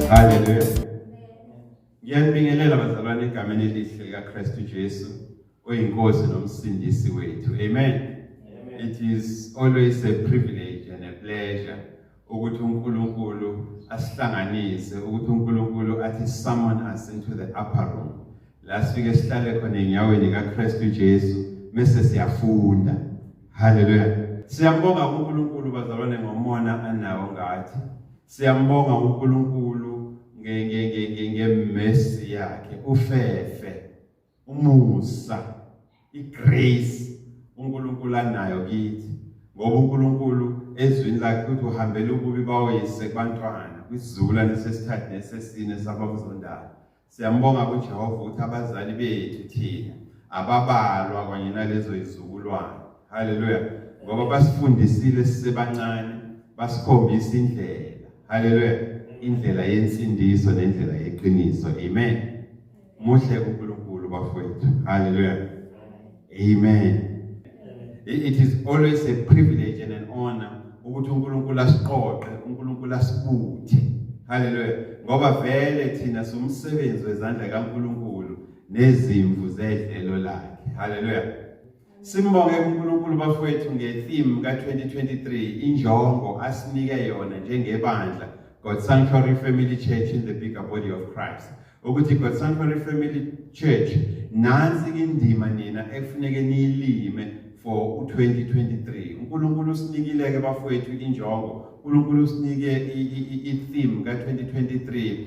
Hallelujah. Ngiyanibingelela bazalwane egameni elihle likaKristu Jesu oyinkosi nomsindisi wethu. Amen. It is always a privilege and a pleasure ukuthi uNkulunkulu asihlanganise, ukuthi uNkulunkulu athi summon us into the upper room. Last week sihlale khona enyaweni kaKristu Jesu mase siyafunda. Hallelujah. Siyambonga uNkulunkulu bazalwane ngomona anawo ngathi. Siyambonga uNkulunkulu ngemesi yakhe, ufefe, umusa, igrace uNkulunkulu anayo kithi. Ngoba uNkulunkulu ezwini lakhe uthi uhambele ukubi bawoyise kubantwana kwisizulwane sesithathu nesesine sabakuzondala. Siyambonga kuJehova ukuthi abazali bethu thina ababalwa kanye nalezo izukulwane. Hallelujah. Ngoba basifundisile sisebancane, basikhombisa indlela. Hallelujah. Indlela yensindiso nendlela yeqiniso. Amen. Muhle uNkulunkulu bafowethu. Hallelujah. Amen. It is always a privilege and an honor ukuthi uNkulunkulu asiqoqe, uNkulunkulu asibuthe. Hallelujah. Ngoba vele thina somsebenzi wezandla kaNkulunkulu nezimvu zedlelo lakhe. Hallelujah. Simbonge uNkulunkulu bafowethu ngetheme ka2023 injongo asinike yona njengebandla God Sanctuary Family Church in the bigger body of Christ. Ukuthi God Sanctuary Family Church nansi indima nina ekufuneke niyilime for u2023. uNkulunkulu usinikile ke bafowethu injongo. uNkulunkulu usinike itheme ka2023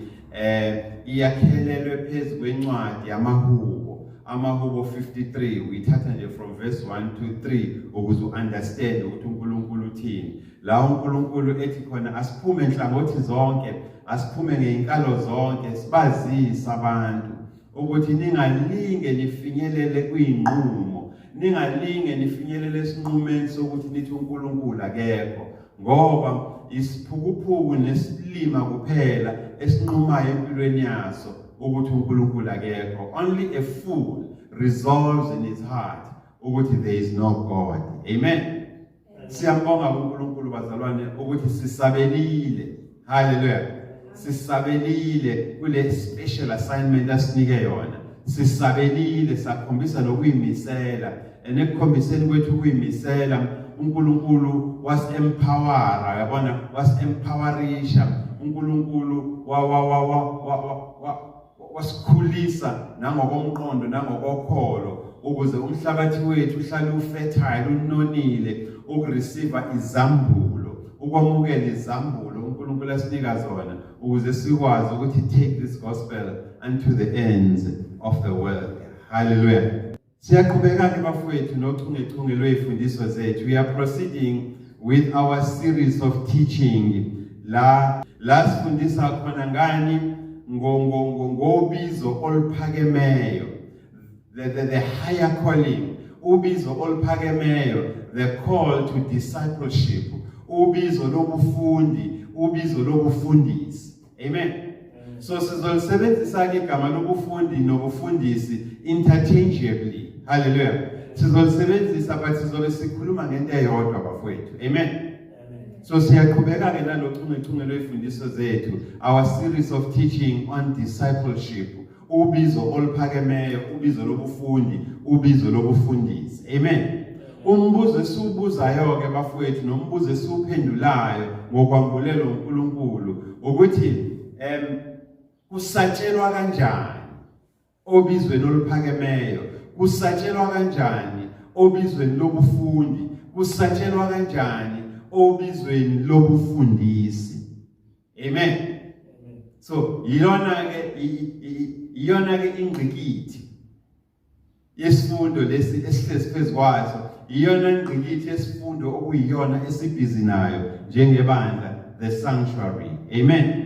iyakhelelwe phezulu kwencwadi yamahubo. Amahubo 53 uyithatha nje from verse 1 to 3 ukuze understand ukuthi uNkulunkulu uthini. La uNkulunkulu ethi khona asiphume enhlangothi zonke, asiphume ngeinkalo zonke, sibazisa abantu ukuthi ningalinge nifinyelele kwinqumo, ningalinge nifinyelele esinqumeni sokuthi nithi uNkulunkulu akekho, ngoba isiphukuphuku nesilima kuphela esinqumayo empilweni yaso ukuthi uNkulunkulu akekho. Only a fool resolves in his heart ukuthi there is no God. Amen. Siyambonga uNkulunkulu bazalwane ukuthi sisabelile. Hallelujah. Sisabelile kule special assignment asinike yona. Sisabelile sakhombisa nokuyimisela. Enekukhombiseni kwethu ukuyimisela uNkulunkulu was-empowera, yabona, was-empowerisha. uNkulunkulu wasikhulisa nangokomqondo nangokokholo ukuze umhlabathi wethu uhlale ufertile, unonile, ukureceive izambulo, ukwamukela izambulo uNkulunkulu asinika zona ukuze sikwazi ukuthi take this gospel unto the ends of the world. Hallelujah. Siyaqhubeka ke bafowethu nochungechunge lwezifundiso zethu. We are proceeding with our series of teaching. La sifundisa khona ngani ngobizo oluphakemeyo, the higher calling, ubizo oluphakemeyo, the call to discipleship, ubizo lobufundi, ubizo lobufundisi. Amen. So sizolisebenzisa ke igama lobufundi nobufundisi interchangeably. Hallelujah. Sizolisebenzisa but sizobe sikhuluma ngento eyodwa bafowethu. Amen. So siyaqhubeka ke nalochungechunge lwezifundiso zethu, our series of teaching on discipleship, ubizo oluphakemeyo, ubizo lobufundi, ubizo lobufundisi. Amen. Umbuzo esibuzayo ke bafowethu nombuzo esiuphendulayo ngokwambulelo uNkulunkulu ukuthi kusatshelwa kanjani obizweni oluphakemeyo, kusatshelwa kanjani obizweni lobufundi, kusatshelwa kanjani obizweni lobufundisi. Amen. So iyona ke ingqikithi yesifundo lesi esihlezi phezu kwaso, iyona ingqikithi yesifundo okuyiyona esibhizi nayo njengebandla, the sanctuary. Amen.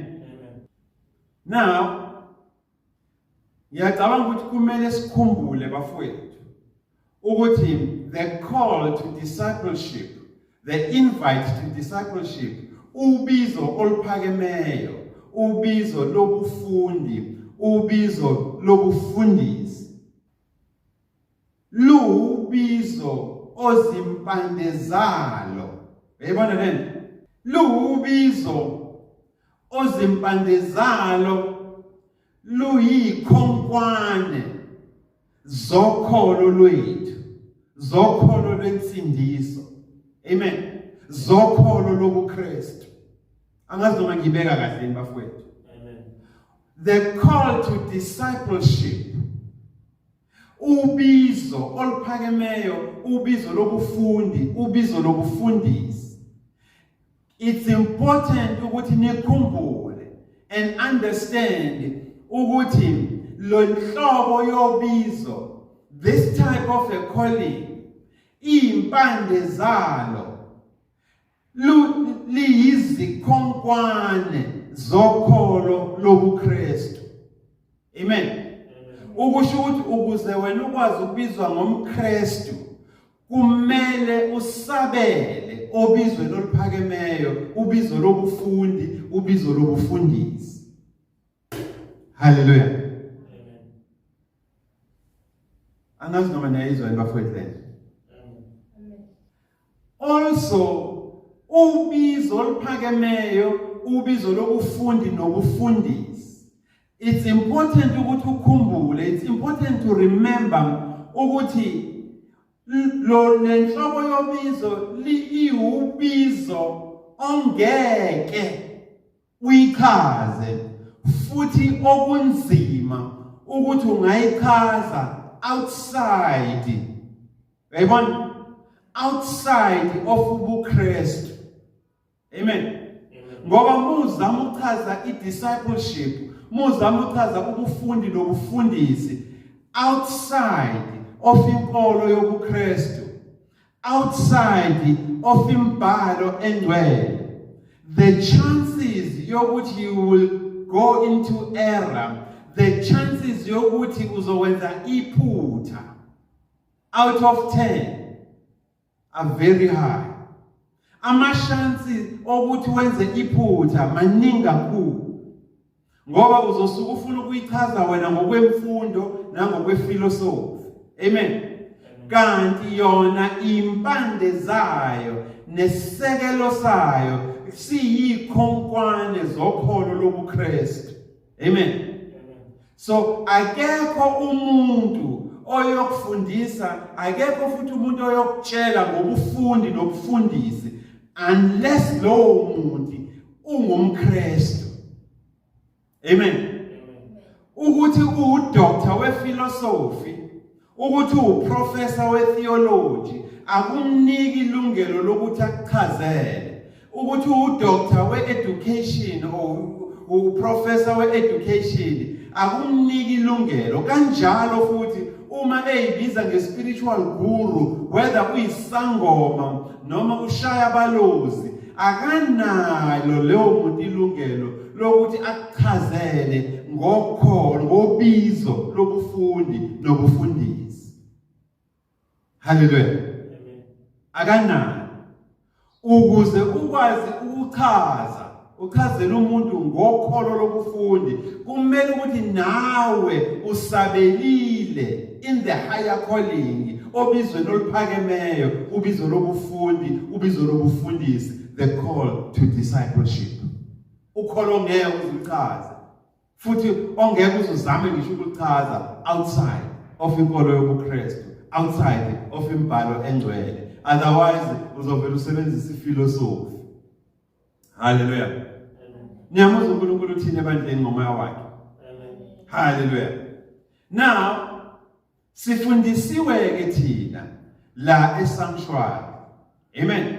Now ngiyacabanga ukuthi kumele sikhumbule bafowethu ukuthi the call to discipleship, the invite to discipleship, ubizo oluphakemeyo, ubizo lobufundi, ubizo lobufundisi, lubizo ozimpande zalo. Uyabona lento? Lubizo ozimpande zalo luyikhonkwane zokholo lwethu, zokholo lwensindiso. Amen. Zokholo lobuKristu. Angazi noma ngibeka kahle bafowethu. Amen. The call to discipleship. Ubizo oluphakemeyo, ubizo lobufundi, ubizo lobufundisi. It's important ukuthi nikhumbule and understand ukuthi lo nhlobo yobizo, this type of a calling, impande zalo liyizikhonkwane zokholo lobuKristu. Amen. Ukusho ukuthi ukuze wena ukwazi ukubizwa ngomKristu kumele usabele obizwe loluphakemeyo, ubizo lobufundi, ubizo lobufundisi. Hallelujah. Amen. Angazi noma niyayizwa bafowethu lento. Amen. Also ubizo oluphakemeyo, ubizo lobufundi nobufundisi. It's important ukuthi ukhumbule, it's important to remember ukuthi lo lenhlobo yobizo liubizo ongeke uyichaze futhi okunzima ukuthi ungayichaza outside. Yayibona? Outside of ubuKristu. Amen. Ngoba muzama ukuchaza i-discipleship, muzama ukuchaza ubufundi nobufundisi outside of inkolo yobuKristu, outside of imbhalo engcwele, the chances yokuthi you will go into error, the chances yokuthi uzokwenza iphutha out of 10 are very high. Amashansi ukuthi wenze iphutha maningi kakhulu. Ngoba uzosuka ufuna ukuyichaza wena ngokwemfundo nangokwefilosofi. Amen. Kanti yona impande zayo nesekelo sayo siyikhonkwane zokholo lobuKristu. Amen. So akekho umuntu oyokufundisa, akekho futhi umuntu oyokutshela ngobufundi nobufundisi unless lowo muntu ungumKristu. Amen. Ukuthi uDoctor wephilosophy, ukuthi uprofessor wetheology akumniki ilungelo lokuthi akuchazele. Ukuthi uDoctor weeducation or uprofessor weeducation akumniki ilungelo. Kanjalo futhi uma eyibiza ngespiritual guru, whether uyisangoma noma ushaya balozi, akanalo leyo muntu ilungelo lokuthi akuchazele ngokholo, ngobizo lobufundi nobufundisi. Hallelujah. Amen. Akanalo. Ukuze ukwazi uchazela umuntu ngokholo lobufundi, kumele ukuthi nawe usabelile in the higher calling, obizweni oluphakemeyo, ubizo lobufundi, ubizo lobufundisi, the call to discipleship. Ukholo ngeke uzichaze futhi ongeke uzuzame ngisho ukuchaza outside of inkolo yobuKristu, outside of imbhalo engcwele, otherwise uzovela usebenzisa ifilosofi. Hallelujah. Amen. Niyamuzwa uNkulunkulu uthini ebandleni ngomoya wakhe. Amen. Hallelujah. Now sifundisiwe ke thina la esanctuary. Amen.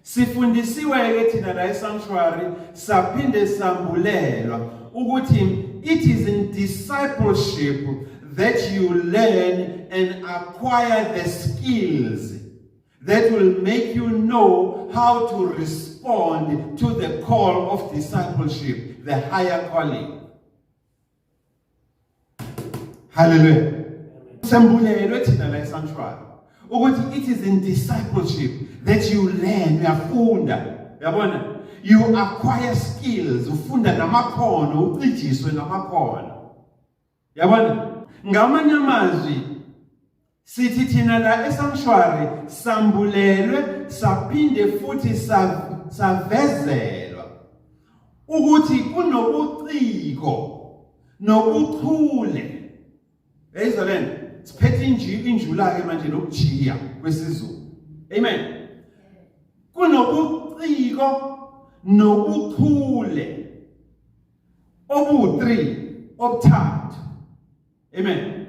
Sifundisiwe ke thina la esanctuary, saphinde sambulelwa ukuthi it is in discipleship that you learn and acquire the skills that will make you know how to respond to the call of discipleship, the higher calling. Hallelujah. Sambulelwe thina la esanctuary ukuthi it is in discipleship that you learn, uyafunda, yabona, you acquire skills, ufunda namakhono, ucijiswe namakhono. Yabona, ngamanye amazwi sithi thina la esanctuary sambulelwe, saphinde futhi savezelwa ukuthi kunobuciko nobuchule. Yayizwa lento siphethe injula ke manje nokujiya kwesizulu. Amen. Kunobuciko nobuchule obu-3 obuthathu. Amen.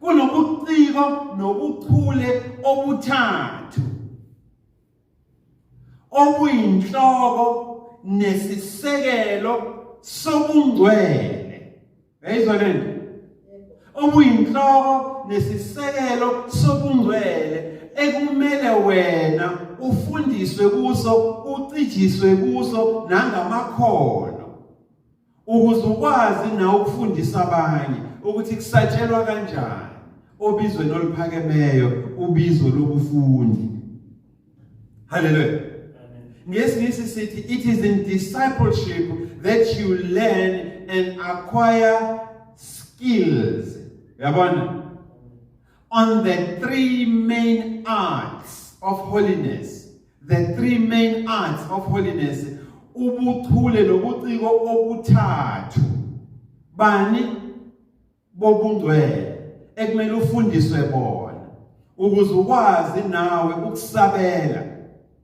Kunobuciko nobuchule obuthathu obuyinhloko nesisekelo sobungcwele. Yayizwa lento? Obuyinhloko nesisekelo sobungcwele ekumele wena ufundiswe kuso, ucijiswe kuso nangamakhono ukuze ukwazi na ukufundisa abanye ukuthi kusatshelwa kanjani obizweni oluphakemeyo, ubizo lobufundi. Hallelujah. Ngesingisi sithi it is in discipleship that you learn and acquire skills. Yabona? On the 3 main arts of holiness. The 3 main arts of holiness. Ubuchule nobuciko obuthathu. Bani bobungcwele ekumele ufundiswe bona ukuze ukwazi nawe ukusabela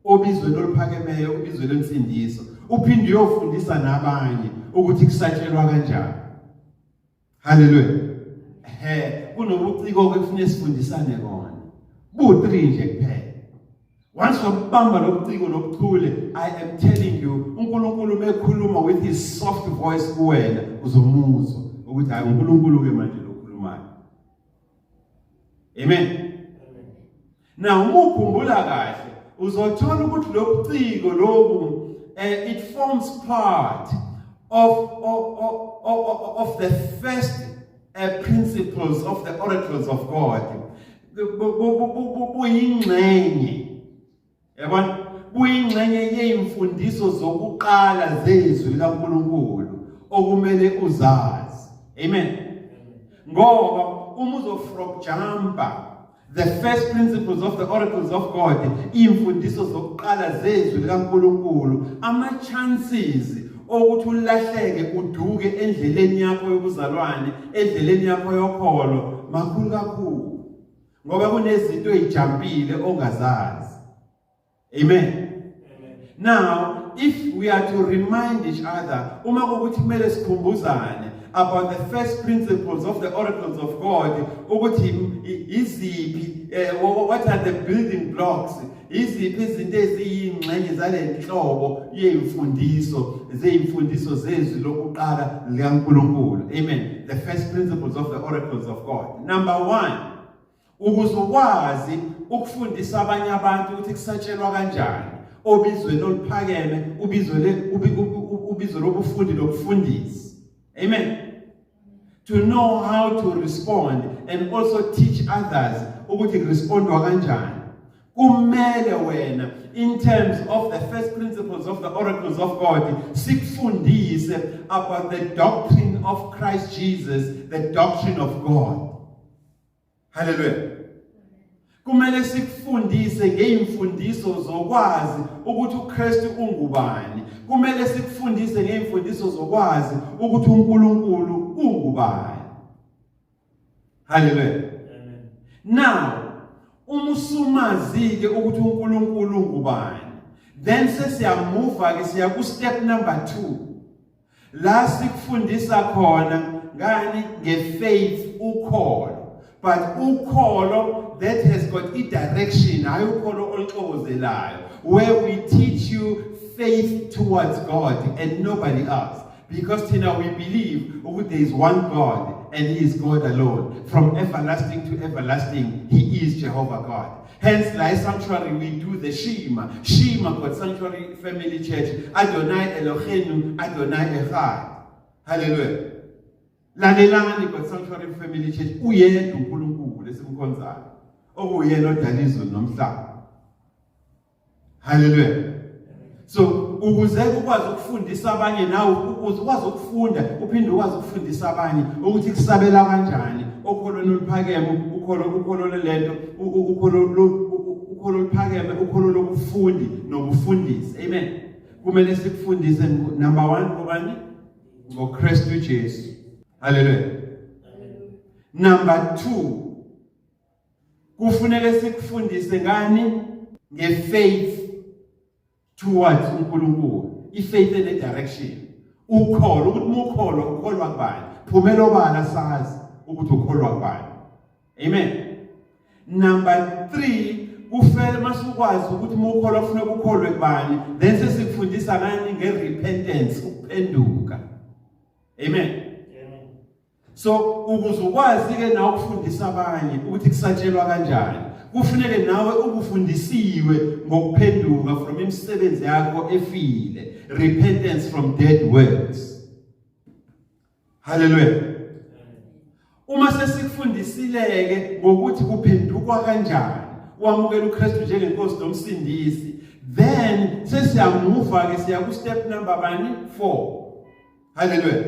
obizweni oluphakemeyo, ubizweni lensindiso, uphinde uyofundisa nabanye ukuthi kusatshelwa kanjani. Hallelujah. Kunobuciko kufanele sifundisane kona. Bu-3 nje kuphela. Once wabamba lobuciko nobuchule, I am telling you, uNkulunkulu mekhuluma with his soft voice kuwena uzomuzwa ukuthi hayi uNkulunkulu ke manje lokhulumayo. Amen. Now ukukhumbula kahle uzothola ukuthi lobuciko lobu it forms part of the first principles of the oracles of God. Buyingxenye. Yabona? Buyingxenye yeimfundiso zokuqala zezwi likaNkulunkulu okumele uzazi. Amen. Ngoba uma uzofrog-jumpa the first principles of the oracles of God, imfundiso zokuqala zezwi likaNkulunkulu, ama-chances ukuthi ulahleke uduke endleleni yakho yokuzalwane, endleleni yakho yokholo, makhulu kakhulu. Ngoba kunezinto ezijampile ongazazi. Amen. Now, if we are to remind each other, uma kuthi kumele sikhumbuzane about the first principles of the oracles of God, ukuthi iziphi, what are the building blocks, iziphi izinto eziyingxenye zalenhlobo yeimfundiso zezwi lokuqala likaNkulunkulu. Amen. The first principles of the oracles of God. Number 1, ukuze ukwazi ukufundisa abanye abantu ukuthi kusatshelwa kanjani obizweni oluphakeme, ubizo lobufundi nokufundisa. Amen. To know how to respond and also teach others ukuthi respondwa kanjani. Kumele wena in terms of the first principles of the oracles of God sikufundise about the doctrine of Christ Jesus, the doctrine of God. Hallelujah. Kumele sikufundise ngeimfundiso zokwazi ukuthi uKristu ungubani. Kumele sikufundise ngeimfundiso zokwazi ukuthi uNkulunkulu ungubani. Hallelujah. Amen. Now, umusumazi-ke ukuthi uNkulunkulu ungubani, then sesiyamuva ke siya ku step number 2. La sikufundisa khona ngani ngefaith ukholo. But ukholo that has got a direction, where we teach you faith towards God and nobody else. Because now we believe there is one God and He is God alone. From everlasting to everlasting, He is Jehovah God. Hence, like sanctuary, we do the Shema. Shema, God Sanctuary Family Church. Adonai Eloheinu, Adonai Echad. Hallelujah. Lalelani God Sanctuary Family Church. Uyedwa uNkulunkulu lesimkhonzayo. Okuyena odalizwe nomhlaba. Hallelujah. So ukuze ukwazi ukufundisa abanye nawe ukuze ukwazi ukufunda uphinde ukwazi ukufundisa abanye ukuthi kusabela kanjani okholweni oluphakeme ukholo lento ukholo oluphakeme ukholo lokufundi nokufundisa. Amen. kumele sikufundise number 1 ngobani? NgoKristu Jesu. Hallelujah. Number 2, kufuneka sikufundise ngani? Ngefaith towards uNkulunkulu. Ifaith ene direction. Ukholo, ukuthi ukholwa kubani? Phumela obala sazi ukuthi ukholwa kubani. Amen. Number 3, kufele masukwazi ukuthi ukholwa kufuneka ukholwe kubani, then sesikufundisa ngani? Ngerepentance, ukuphenduka. Amen. So ukuze ukwazi ke nawe ukufundisa abanye ukuthi kusatshelwa kanjani, kufuneke nawe ukufundisiwe ngokuphenduka from imisebenzi yakho efile, repentance from dead works. Hallelujah. Uma sesikufundisile ngokuthi kuphendukwa kanjani, wamukela uKristu njengenkosi nomsindisi, then sesiyamuva ke siya ku step number 4. Hallelujah.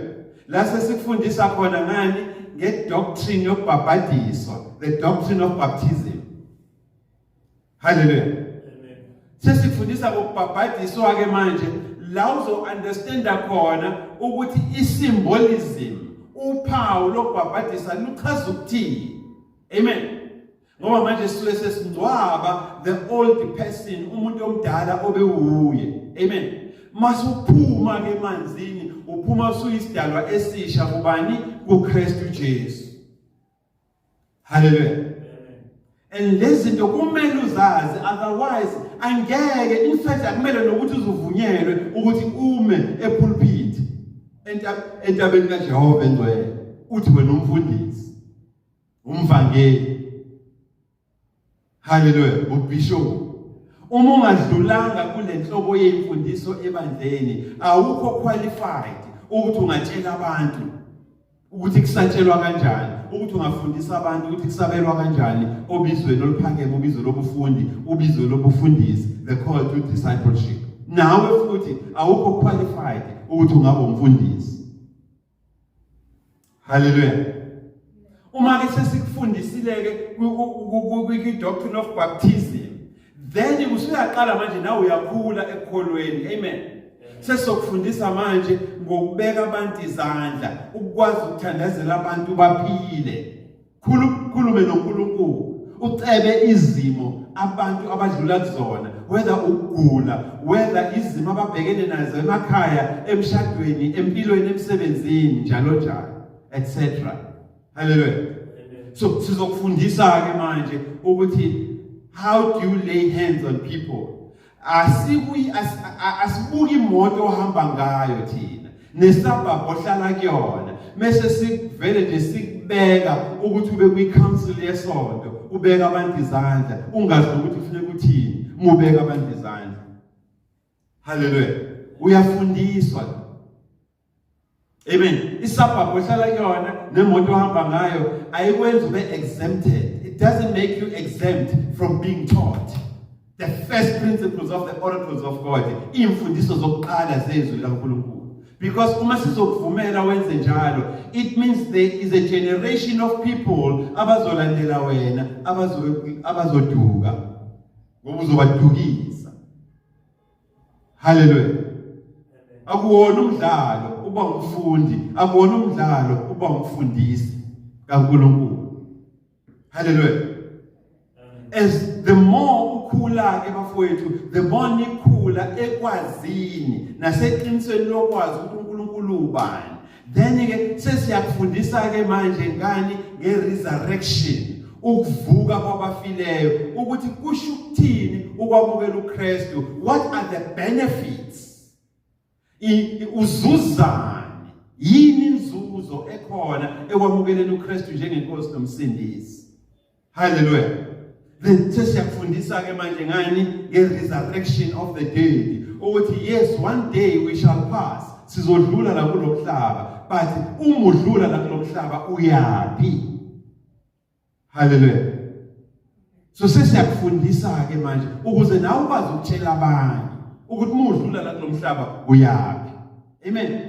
La sesikufundisa khona ngani? Ngedoctrine yokubhabhadiswa, the doctrine of baptism. Hallelujah. Amen. Sesikufundisa ngokubhabhadiswa ke manje la uzo understand khona ukuthi isymbolism, uphawu lokubhabhadisa luchaza ukuthini. Amen. Ngoba manje sisuke sesingcwaba the old person, umuntu omdala obewuye. Amen. Masuphuma ke emanzini, uphuma usuyisidalwa esisha kubani? KuKristu Jesu. Hallelujah. Amen. And lezi zinto kumele uzazi, otherwise angeke, in fact akumele nokuthi uzuvunyelwe ukuthi ume epulpit entabeni kaJehova engcwele uthi wena umfundisi, umvangeli. Hallelujah. Ubishop. Uma ungadlulanga kule nhlobo yemfundiso ebandleni, awukho qualified ukuthi ungatshela abantu ukuthi kusatshelwa kanjani, ukuthi ungafundisa abantu ukuthi kusabelwa kanjani obizweni oluphakeme, ubizwe lobufundi, ubizwe lobufundisi, the call to discipleship. Nawe futhi awukho qualified ukuthi ungaba umfundisi. Hallelujah. Uma ke sesikufundisile ku doctrine of baptism, then usuyaqala manje nawe uyakhula ekukholweni. Amen. Sesokufundisa manje ngokubeka abantu izandla, ukwazi ukuthandazela abantu baphile. Khulume noNkulunkulu, ucebe izimo abantu abadlula kuzona, whether ukugula, whether izimo ababhekene nazo emakhaya, emshadweni, empilweni, emsebenzini, njalo njalo, etc. Hallelujah. So sizokufundisa ke manje ukuthi how do you lay hands on people? Asibuki imoto ohamba ngayo thina, nesabhabho ohlala kuyona, mase sikuvele nje sikubeka ukuthi ube kwi-council yesonto, ubeka abantu izandla, ungazi ukuthi kufanele ukuthini, ubeka abantu izandla. Hallelujah. Uyafundiswa. Amen. Isabhabho ohlala kuyona nemoto ohamba ngayo ayikwenza ube exempted. It doesn't make you exempt from being taught the first principles of the oracles of God. Imfundiso zokuqala zezwi laNkulunkulu. Because uma sizokuvumela wenze njalo, it means there is a generation of people abazolandela wena, abazoduka, ngoba uzobadukisa. Hallelujah. Akuwona umdlalo uba umfundi, akuwona umdlalo uba umfundisi kaNkulunkulu. Hallelujah. As the more ukhula ke bafowethu, the more nikhula ekwazini naseqinisweni lokwazi ukuthi uNkulunkulu ubani, then ke sesiyakufundisa ke manje ngani ngeresurrection, ukuvuka kwabafileyo, ukuthi kusho ukuthini ukwamukela uKristu, what are the benefits, uzuzani, yini inzuzo ekhona ekwamukeleni uKristu njengenkosi nomsindisi. Hallelujah. Then sesiyakufundisa ke manje ngani ngeresurrection of the dead, ukuthi yes, one day we shall pass, sizodlula la kulomhlaba, but umudlula la kulomhlaba uyapi? Hallelujah. So sesiyakufundisa ke manje ukuze nawe ukwazi ukutshela abanye ukuthi umudlula la kulomhlaba uyapi. Amen.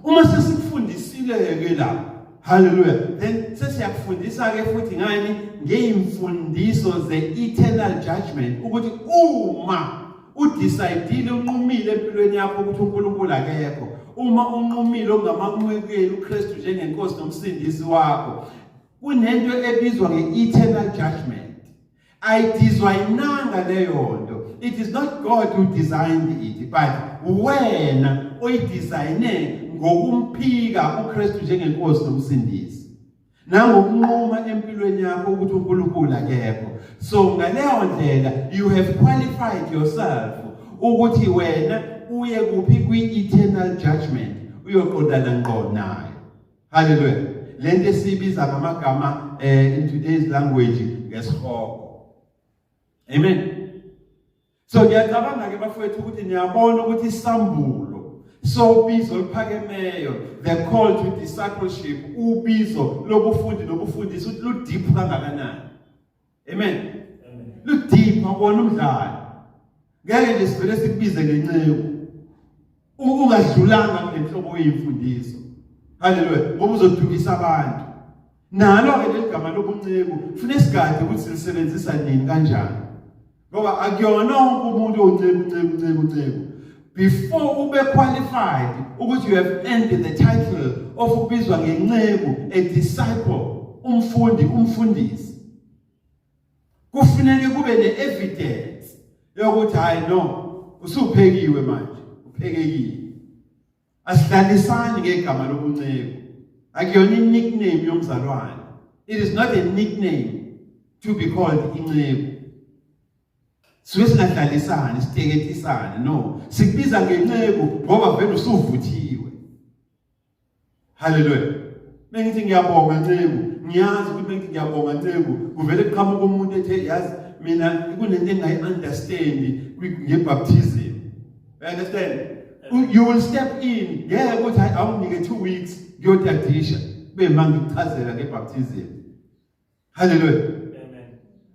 Uma sesikufundisile ke la, hallelujah, then sesiyakufundisa ke futhi ngani ngeimfundiso ze eternal judgment, ukuthi uma udecidile unqumile empilweni yakho ukuthi uNkulunkulu akekho, uma unqumile ongamakemukeli uKristu njengenkosi nomsindisi wakho, kunento ebizwa nge-eternal judgment. Ayidizayinanga leyo nto. It is not God who designed it, but wena oyidizayine ngokumphika uKristu njengenkosi nomsindisi. Nangokunquma empilweni yakho ukuthi uNkulunkulu akekho. So ngaleyo ndlela you have qualified yourself ukuthi wena uye kuphi kwi-eternal judgment, uyoqondana ngqo nayo. Hallelujah. Lento esibiza ngamagama in today's language ngesihoko. Amen. So ngiyacabanga ke bafowethu ukuthi niyabona ukuthi isambulo sobizo oluphakemeyo, the call to discipleship, ubizo lobufundi nobufundisi uthi ludeep kangakanani. Amen. Ludeep akona umdlalo. Ngeke nje sivele sikubize ngenceku ungadlulanga ngenhlobo yemfundiso. Hallelujah. Ngoba uzodukisa abantu. Nalo ke leligama lobunceku kufanele sigade ukuthi silisebenzisa nini kanjani. Ngoba akuyona wonke umuntu onceku. Before ube qualified ukuthi you have earned the title of ubizwa ngenceku, a disciple, umfundisi, kufanele kube ne-evidence yokuthi hayi no, usuphekiwe manje, uphekekile. Asihlalisani ngegama lobunceku. Akuyona i-nickname yomzalwane. It is not a nickname to be called inceku. Singahlalisani, sitekethisane, no. Sikubiza ngenceku ngoba vele usuvuthiwe. Hallelujah. Mengithi ngiyabonga nceku, ngiyazi ukuthi mengithi ngiyabonga nceku, kuvele kuqhamuka umuntu ethe yazi mina kunento engayi-understand ngebaptism. You understand? You will step in. Yeah, ukuthi awunike 2 weeks ngiyotadisha kube manje ngikuchazela ngebaptism. Hallelujah.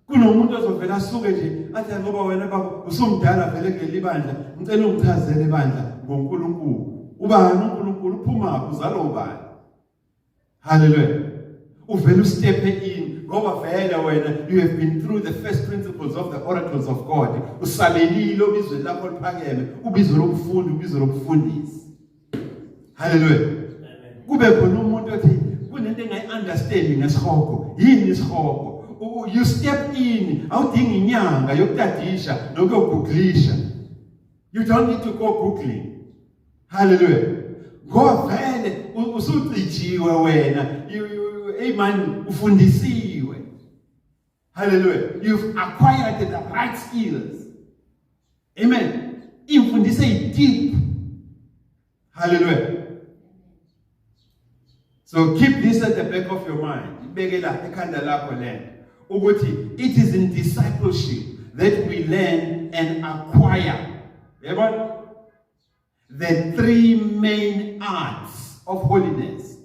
Kunomuntu ozovela asuke nje athi ngoba wena baba usumdala vele kuleli bandla, ngicela ungichazele bandla ngoNkulunkulu. Ubani uNkulunkulu, uphuma uzalo ubani? Hallelujah. Uvela ustep in ngoba vele wena you have been through the first principles of the oracles of God. Usalelile ubizwe lakho liphakeme, ubizo lokufundi, ubizo lokufundisa. Hallelujah. Kube khona umuntu othi kunento engayi-understand ngesihoko. Yini isihoko? You step in, awudingi inyanga yokutadisha nokuyogooglisha. You don't need to go googling. Hallelujah. Ngoba vele usucijiwe wena, amen, ufundisiwe. Hallelujah. You've acquired the right skills. Amen. Imfundise deep. Hallelujah. So keep this at the back of your mind. Ibekela ekhanda lakho lento. It is in discipleship that we learn and acquire the 3 main arts of holiness.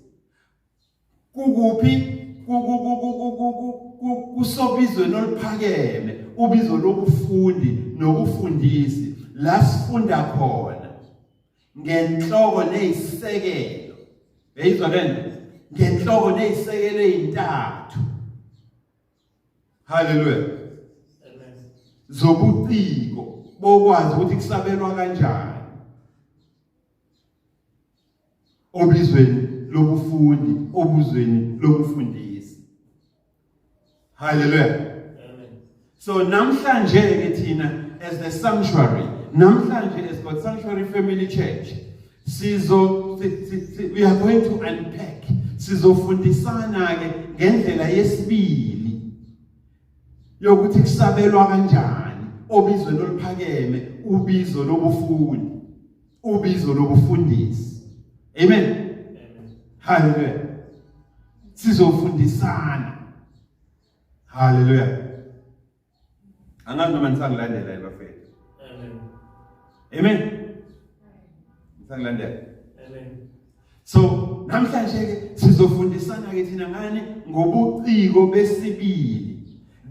Kusobizo noluphakeme, ubizo lobufundi nobufundisi, la sifunda khona ngenhloko nezisekelo. Beyizwa lento? Ngenhloko nezisekelo ezintathu. Hallelujah. Amen. Zobuciko bokwazi ukuthi kusabelwa kanjani obizweni lobufundi, obuzweni lobufundisi. Hallelujah. Amen. So namhlanje ke thina as the sanctuary, namhlanje as God Sanctuary Family Church, we are going to unpack, sizofundisana ke ngendlela yesibili yokuthi kusabelwa kanjani obizweni oluphakeme, ubizo lobufundi, ubizo lobufundisi. Amen. Amen. Hallelujah. Sizofundisana. Hallelujah. Angazi noma nisangilandela ebafethu. Amen. Amen. Nisangilandela. Amen. So namhlanje ke sizofundisana ke thina ngani ngobuciko besibili.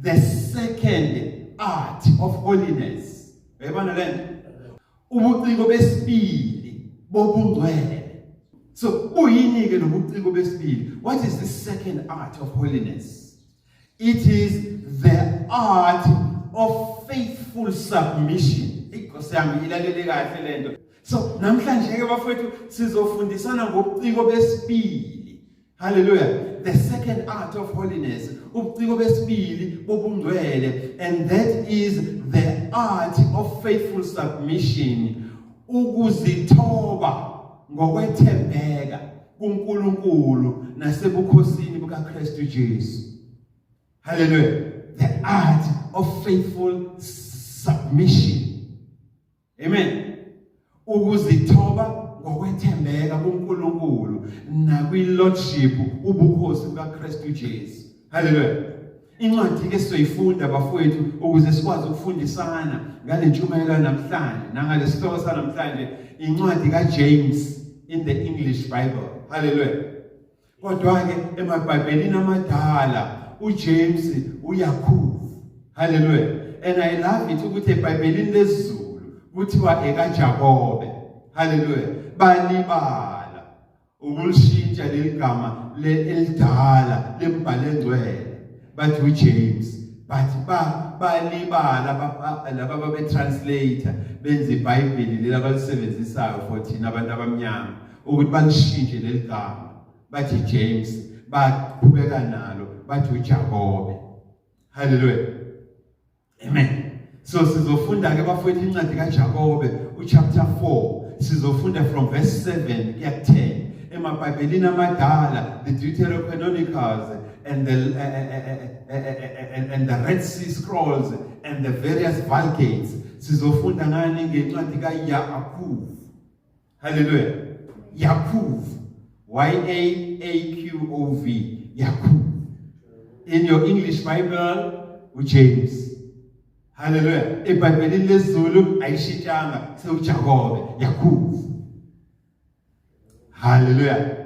The second art of holiness. Uyabona lento? Ubuciko besibili bobungcwele. So uyini ke lobuciko besibili? What is the second art of holiness? It is the art of faithful submission. Nkosiyami ilalele kahle lento. So namhlanje ke bafowethu sizofundisana ngobuciko besibili. Hallelujah. The second art of holiness. Ubuciko besibili bobungcwele, and that is the art of faithful submission. Ukuzithoba ngokweThembeka kuNkulunkulu nasebukhosini bukaKristu Jesu. Hallelujah. The art of faithful submission. Amen. Ukuzithoba ngokweThembeka kuNkulunkulu nakwilordship ubukhosi bukaKristu Jesu. Hallelujah. Incwadi ke sizoyifunda bafowethu ukuze sikwazi ukufundisana ngale ntshumayelo namhlanje nangale sihloko sanamhlanje, incwadi kaJames in the English Bible. Hallelujah. Kodwa ke emabhayibhelini amadala uJames uyakhulu. Hallelujah. And I love it ukuthi eBhayibhelini lesiZulu kuthiwa ekaJakobe. Hallelujah. Balibala ukulishintsha leligama elidala lembhalo engcwele bathi uJames, bathi balibala laba betranslator benza iBhayibheli lela balisebenzisayo for thina abantu abamnyama ukuthi balishintshe leligama bathi James, baqhubeka nalo bathi uJakobe. Hallelujah. Amen. So sizofunda ke bafowethu incwadi kaJakobe uchapter 4. Sizofunda from verse 7 kuya 10. EmaBhayibhelini amadala, the Deuterocanonicals and the Red Sea Scrolls and the various Vulgates. Sizofunda ngani ngencwadi kaYaakov. Hallelujah. Yaakov. Yaakov. Yaakov. In your English Bible, uJames. Hallelujah. EBhayibhelini lesiZulu ayishintshanga sewuJakobe, Yaakov. Hallelujah.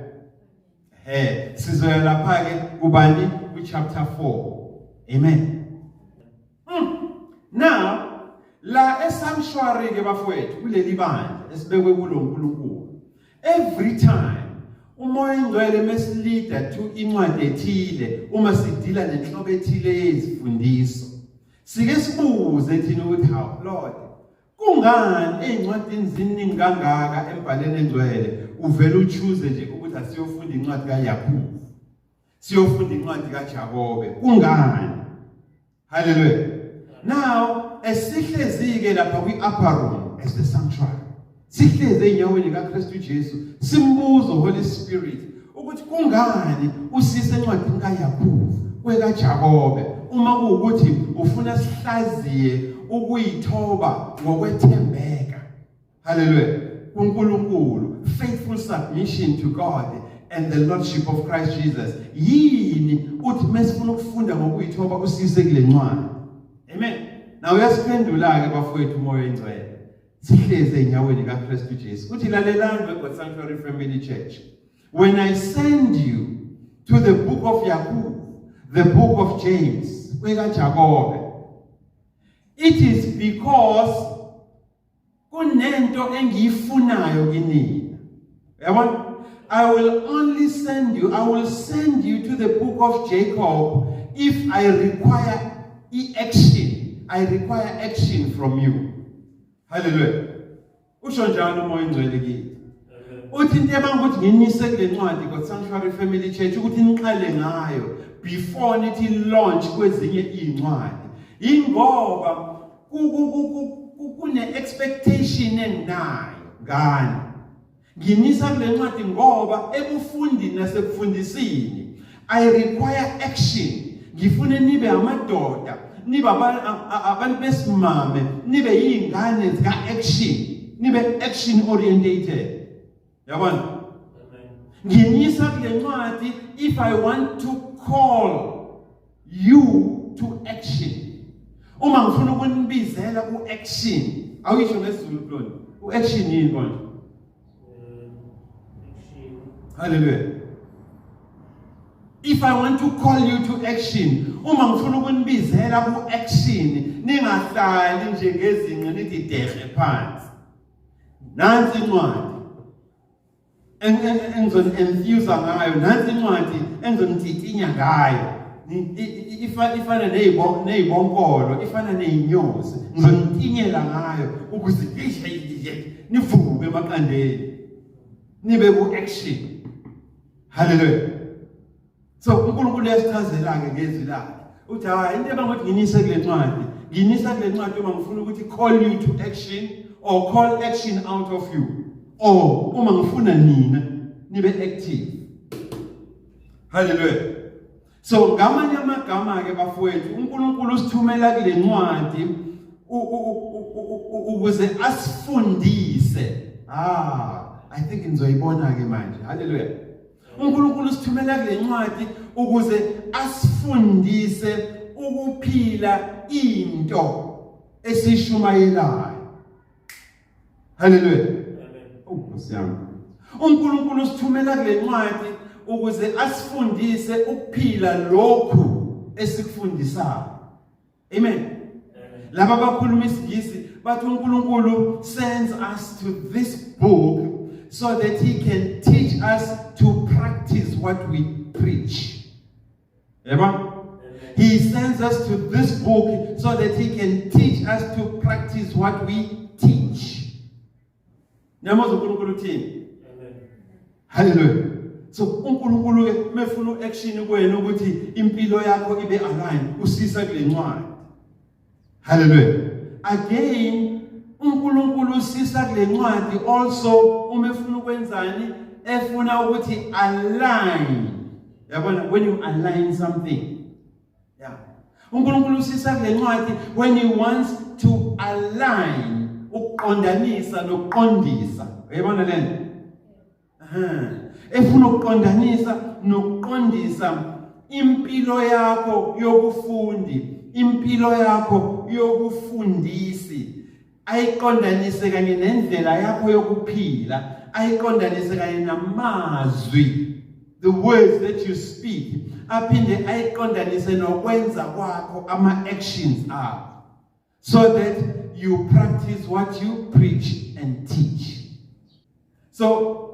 Sizoya lapha ke kubani ku chapter 4. Amen. Now, la esanctuary ke bafowethu kuleli bandla esibekwe kulo uNkulunkulu. Every time umoya ingcwele mesilida to incwadi ethile, uma sidila nenhlobo ethile yezifundiso, sike sibuze thina ukuthi how Lord, kungani eincwadini ziningi kangaka embhaleni engcwele uvela uchoose nje ukuthi asiyofunda incwadi kaYaakov, siyofunda incwadi kaJakobe, kungani? Hallelujah. Now esihlezike lapha kwi-upper room as the sanctuary, sihleze enyaweni kaKristu Jesu, simbuza Holy Spirit ukuthi kungani usise encwadini kaYaakov kwekaJakobe uma kuwukuthi ufuna sihlaziye ukuyithoba ngokweThembeka. Hallelujah. kuNkulunkulu, faithful submission to God and the Lordship of Christ Jesus. Yini uthi mesifuna ukufunda ngokuyithoba usise kule ncwadi. Amen. Now uyasiphendula ke bafowethu umoya engcwele. Sihleze enyaweni kaKristu Jesu. Uthi lalelani God Sanctuary Family Church. When I send you to the book of Yaakov, the book of James, kwekaJakobe, it is because kunento engiyifunayo kinina. Yabona? I will only send you, I will send you to the book of Jacob if I require action. I require action from you. Hallelujah. Usho njalo umoya engcwele kithi. Uthi into ebangukuthi nginise kule ncwadi God Sanctuary Family Church ukuthi niqale ngayo before nithi launch kwezinye incwadi. Ingoba kune expectation eninayo ngani. Nginisa kule ncwadi ngoba ebufundini nasekufundisini I require action. Ngifune nibe amadoda, nibe abantu besimame, nibe yingane zika action, nibe action orientated. Yabona? Nginisa kule ncwadi if I want to call you to action. Uma ngifuna ukunibizela ku action, awuyisho ngesizulu ploni. U action yini konje? Hallelujah. If I want to call you to action, uma ngifuna ukunibizela ku action, ningahlali nje ngezinqe nithi dehle phansi. Nansi incwadi engizon-enthuse ngayo, nansi incwadi engizonititinya ngayo. ifana nezibonkolo, ifana nezinyosi. Ngizontinyela ngayo ukuze nivuke emaqandeni. Nibe ku action. Hallelujah. So uNkulunkulu uyasichazela ke ngezwi lakhe. Uthi hayi into abangothi nginise kule ncwadi. Nginisa kule ncwadi uma ngifuna ukuthi call you to action or call action out of you. Or uma ngifuna nina nibe active. Hallelujah. So ngamanye amagama ke bafowethu uNkulunkulu usithumela kule ncwadi ukuze asifundise. I think nizoyibona ke manje. Hallelujah. uNkulunkulu usithumela kule ncwadi ukuze asifundise ukuphila into esishumayelayo. Hallelujah. Amen. uNkulunkulu usithumela kule ncwadi ukuze asifundise ukuphila lokhu esikufundisayo. Amen. Laba bakhuluma isiNgisi bathi uNkulunkulu sends us to this book so that he can teach us to practice what we preach. Amen. He sends us to this book so that he can teach us to practice what we teach. Nyamozo uNkulunkulu uthini? Amen. Hallelujah. So uNkulunkulu ke mefuna action kuwena ukuthi impilo yakho ibe aligned usisa kule ncwadi. Hallelujah. Again uNkulunkulu usisa kule ncwadi also uma efuna ukwenzani efuna ukuthi align. Yabona when you align something. Yeah. uNkulunkulu usisa kule ncwadi when he wants to align ukuqondanisa nokuqondisa. Uyabona lento? Efuna ukuqondanisa nokuqondisa impilo yakho yokufundi, impilo yakho yokufundisi, ayiqondanise kanye nendlela yakho yokuphila, ayiqondanise kanye namazwi, the words that you speak, aphinde ayiqondanise nokwenza kwakho ama-actions akho, so that you practice what you preach and teach. So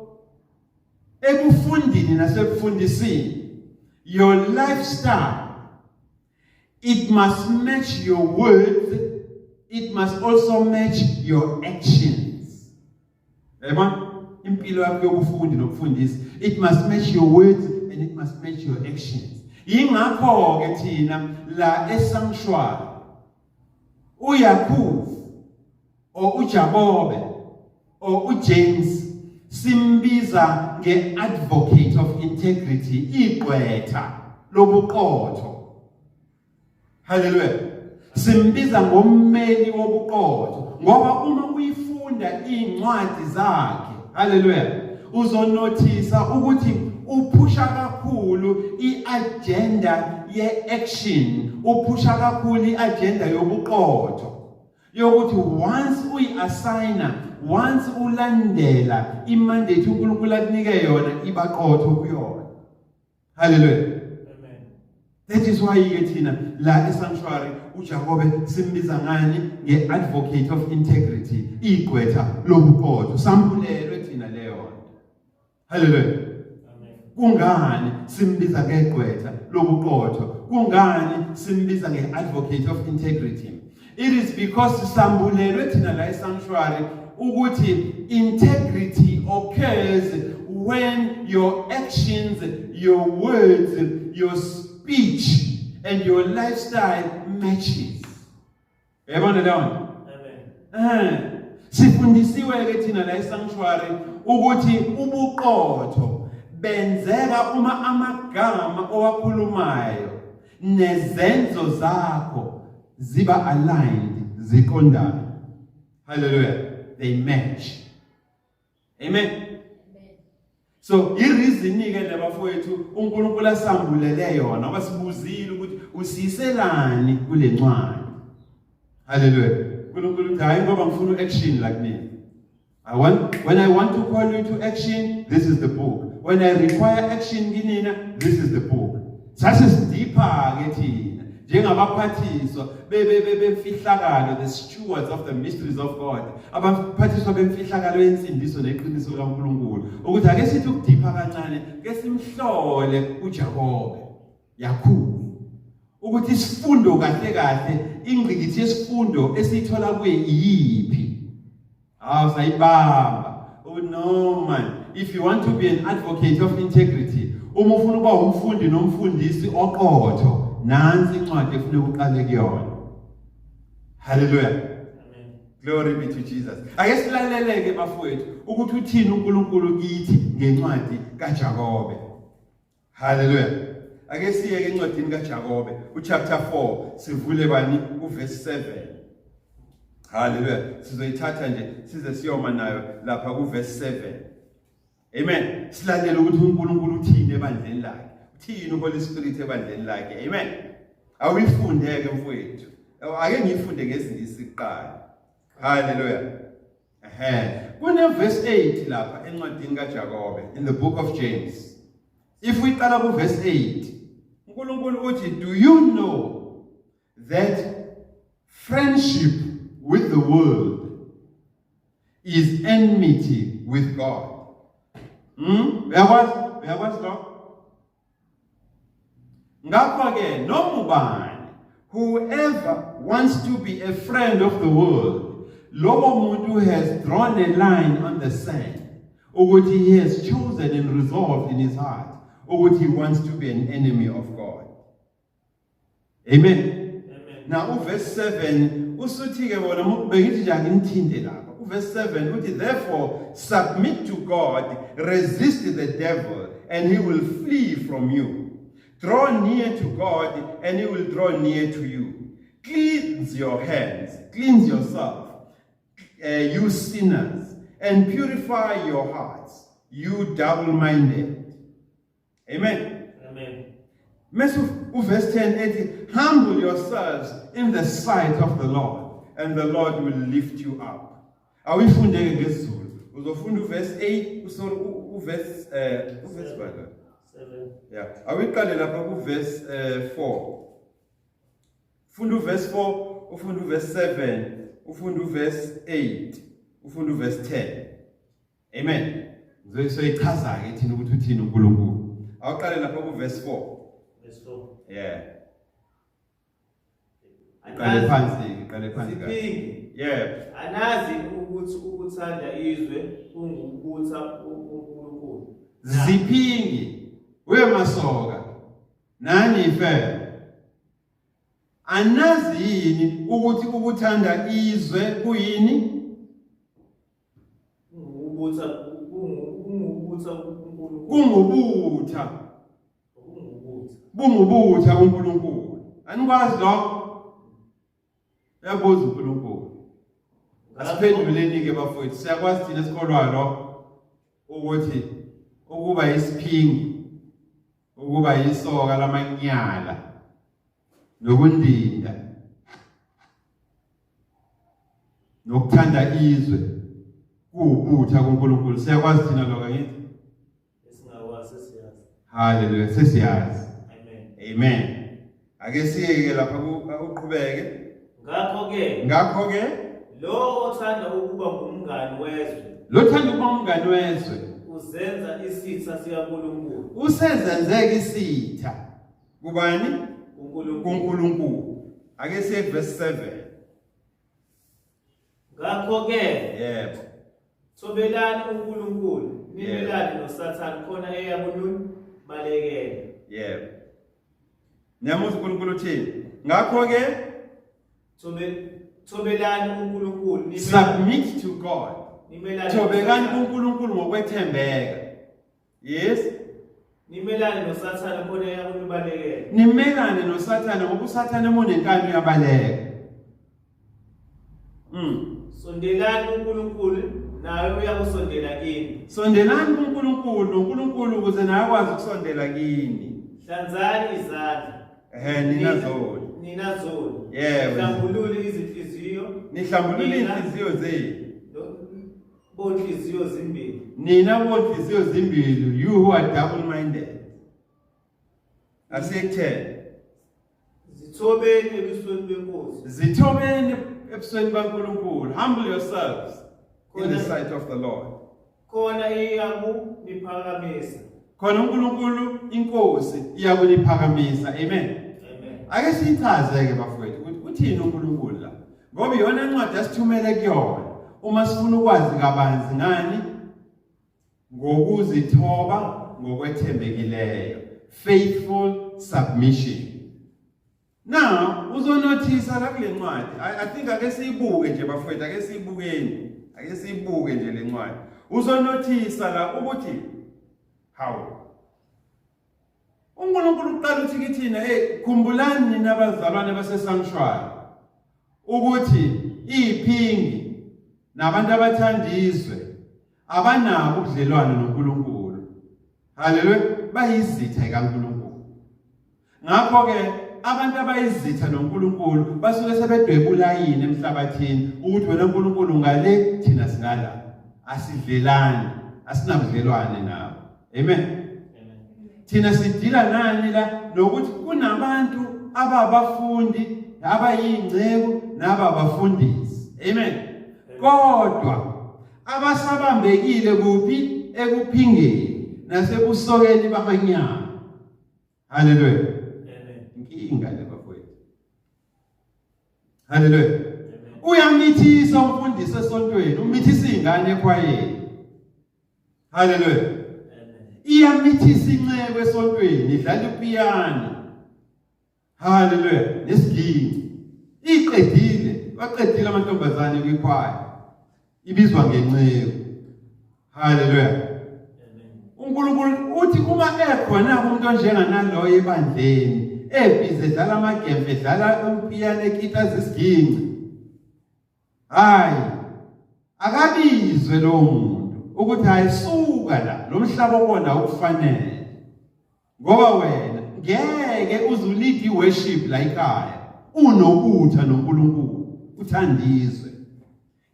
ekufundini nasebufundisini, your lifestyle, it must match your words, it must also match your actions. Amen. Impilo yakho yokufundi nokufundisa, it must match your words and it must match your actions. Yingakho ke thina la esanctuary uYakubu or uJakobe or uJames simbiza nge-advocate of integrity, igqwetha lobuqotho. Hallelujah. Simbiza ngommeli wobuqotho ngoba uma uyifunda incwadi zakhe, hallelujah, uzonothisa ukuthi uphusha kakhulu iagenda ye-action, uphusha kakhulu iagenda yobuqotho, yokuthi once uyi-assigna, once ulandela imandate uNkulunkulu akunike yona ibaqotho kuyona. Hallelujah. Amen. That is why thina la esanctuary uJakobe simbiza ngani nge-advocate of integrity, igqwetha lobuqotho. Sambulelwe thina leyo. Hallelujah. Amen. Kungani simbiza ngegqwetha lobuqotho? Kungani simbiza nge-advocate of integrity? It is because sambulelwe thina la esanctuary ukuthi integrity occurs when your actions, your words, your speech and your lifestyle matches. Yabona leyo? Amen. Sifundisiwe ke thina la esanctuary ukuthi ubuqotho benzeka uma amagama owakhulumayo nezenzo zakho ziba aligned, ziqondana. Hallelujah. They match. Amen. So ireason ke labafowethu uNkulunkulu asambulele yona ngoba sibuzile ukuthi usiselani kule ncwadi. Hallelujah. uNkulunkulu uthi hayi ngoba ngifuna action like me. When I want to call you to action, this is the book. When I require action kinina, this is the book. Sasisidipha ke thina njengabaphathiswa bemfihlakalo, the stewards of the mysteries of God, abaphathiswa bemfihlakalo yensindiso neqiniso kaNkulunkulu, ukuthi ake sithi ukudipha kancane ke simhlole uJakobe, Yakubu, ukuthi isifundo kahle kahle ingqikithi yesifundo esithola kuye iyiphi. Sayibamba. Oh no man, if you want to be an advocate of integrity, uma ufuna ukuba umfundi nomfundisi oqotho, nansi incwadi efuna ukuqale kuyona. Hallelujah. Amen. Glory be to Jesus. Ake silaleleke bafowethu ukuthi uthini uNkulunkulu kithi ngencwadi kaJakobe. Hallelujah. Ake siye ke encwadini kaJakobe, uchapter 4, sivule bani uverse 7. Hallelujah. Sizoyithatha nje size siyoma nayo lapha kuverse 7. Amen. Silalela ukuthi uNkulunkulu uthini ebandleni lakhe. Uthini uHoly Spirit ebandleni lakhe. Amen. Awuyifundeke mfowethu. Ake ngiyifunde ngesingisi siqala. Hallelujah. Kune verse 8 lapha encwadini kaJakobe in the book of James. If we qala ku verse 8, uNkulunkulu uthi, do you know that friendship with the world is enmity with God? Uyakwazi lo? Ngakho ke noma ubani, whoever wants to be a friend of the world, lowo muntu has drawn a line on the sand, ukuthi he has chosen and resolved in his heart ukuthi he wants to be an enemy of God. Amen. Now verse 7 usuthi ke bona bengithi nje angithinte lapha. Verse 7 uthi, therefore submit to God, resist the devil, and he will flee from you. Draw near to God, and he will draw near to you. Cleanse your hands, cleanse yourself, you sinners, and purify your hearts, you double-minded. Amen. Amen. Verse 10, humble yourselves in the sight of the Lord, and the Lord will lift you up. Awufundeke ngesizulu. Uzofunda verse 8, sorry, verse 7. Yeah. Awiqale lapha ku verse 4. Funda verse 4, ufunda verse 7, ufunda verse 8, ufunda verse 10. Amen. Soyichaza ke thina ukuthi uthini uNkulunkulu. Awuqale lapha ku verse 4. Verse 4. Yeah. Qale phansi. Yeah. Anazi ukuthi ukuthanda izwe kungukutha uNkulunkulu. Ziphingi wemasoka nani ife. Anazi yini ukuthi ukuthanda izwe kuyini? Kungukutha uNkulunkulu. Bungubutha uNkulunkulu. Anikwazi lokho? Yabuza uNkulunkulu. Asiphenduleni ke bafowethu, siyakwazi thina esikolwa lo ukuthi ukuba isiphingi, ukuba isoka lamanyala nokundinda nokuthanda izwe kuwubutha kuNkulunkulu. Siyakwazi thina lokho ngithi? Esingakwazi sesiyazi. Hallelujah, sesiyazi. Amen. Amen. Ake siyeke lapha uqhubeke. Ngakho ke lo othanda ukuba ngumngani wezwe, uzenza isitha sikaNkulunkulu. Usezenzeka isitha kubani? kuNkulunkulu. Ake siye verse 7. Ngakho ke yebo, thobelani uNkulunkulu, nimelane noSathane khona eyakubalekela. Yebo. Nyamuza uNkulunkulu uthini? Ngakho ke thobelani uNkulunkulu, submit to God. Thobekani kuNkulunkulu ngokweThembeka. Yes. Nimelane noSathane khona eyakubalekela. Nimelane noSathane ngoba uSathane unenkani uyabaleka. Sondelani uNkulunkulu naye uyakusondela kini. Sondelani kuNkulunkulu, uNkulunkulu ukuze naye akwazi ukusondela kini. Hlanzani izandla. Ninazoli. Yebo. Hlambulule izinhliziyo. Nihlambulule inhliziyo zenu. Bonhliziyo zimbili. Nina bonhliziyo zimbili, you who are double-minded. Asiyekuthela. Zithobeni ebusweni beNkosi. Zithobeni ebusweni kaNkulunkulu. Humble yourselves in the sight of the Lord. Khona iyakuphakamisa. Khona uNkulunkulu inkosi iyakuphakamisa. Amen. Amen. ake sichaze ke bafowethu ukuthi uthini uNkulunkulu la ngoba iyona incwadi asithumele kuyona uma sifuna ukwazi kabanzi ngani ngokuzithoba ngokweThembekileyo, faithful submission. Now uzonothisa la kule ncwadi I think ake siyibuke nje bafowethu ake siyibuke nje le ncwadi uzonothisa la ukuthi how uNkulunkulu uqala uthi kithina khumbulani nina abazalwane basesanctuary ukuthi iphingi nabantu abathandizwe abanabo ubudlelwano noNkulunkulu. Haleluya, bayizitha kaNkulunkulu. Ngakho ke abantu abayizitha noNkulunkulu basuke sebedwebula yini emhlabathini ukuthi wena uNkulunkulu ngale thina singala asidlelani asinabudlelwane nabo. Amen. Thina sidila nani la nokuthi kunabantu ababafundi abayingcebo nababafundisi. Amen. Kodwa abasabambekile kuphi ekuphingeni nasebusokeni bamanyama. Haleluya. Amen. Inkinga le bafowethu. Haleluya. Uyamithisa umfundisi esontweni, umithisa ingane ekhwayeni. Haleluya. Iyamithisa inceke esontweni, idlala ipiyano. Haleluya. Nesiginci. Baqedile amantombazane kwikhwaya. Ibizwa ngenceke. Haleluya. uNkulunkulu uthi uma ekhona umuntu onjenganaloyo ebandleni, ebhizi edlala amagembe, edlala upiyano, ekita zesiginci. Hayi, akabizwe lo muntu ukuthi ayisuka la lo mhlaba obona ukufanele. Ngoba wena ngeke uzulidi iworship la ekhaya unokutha noNkulunkulu uthandizwe.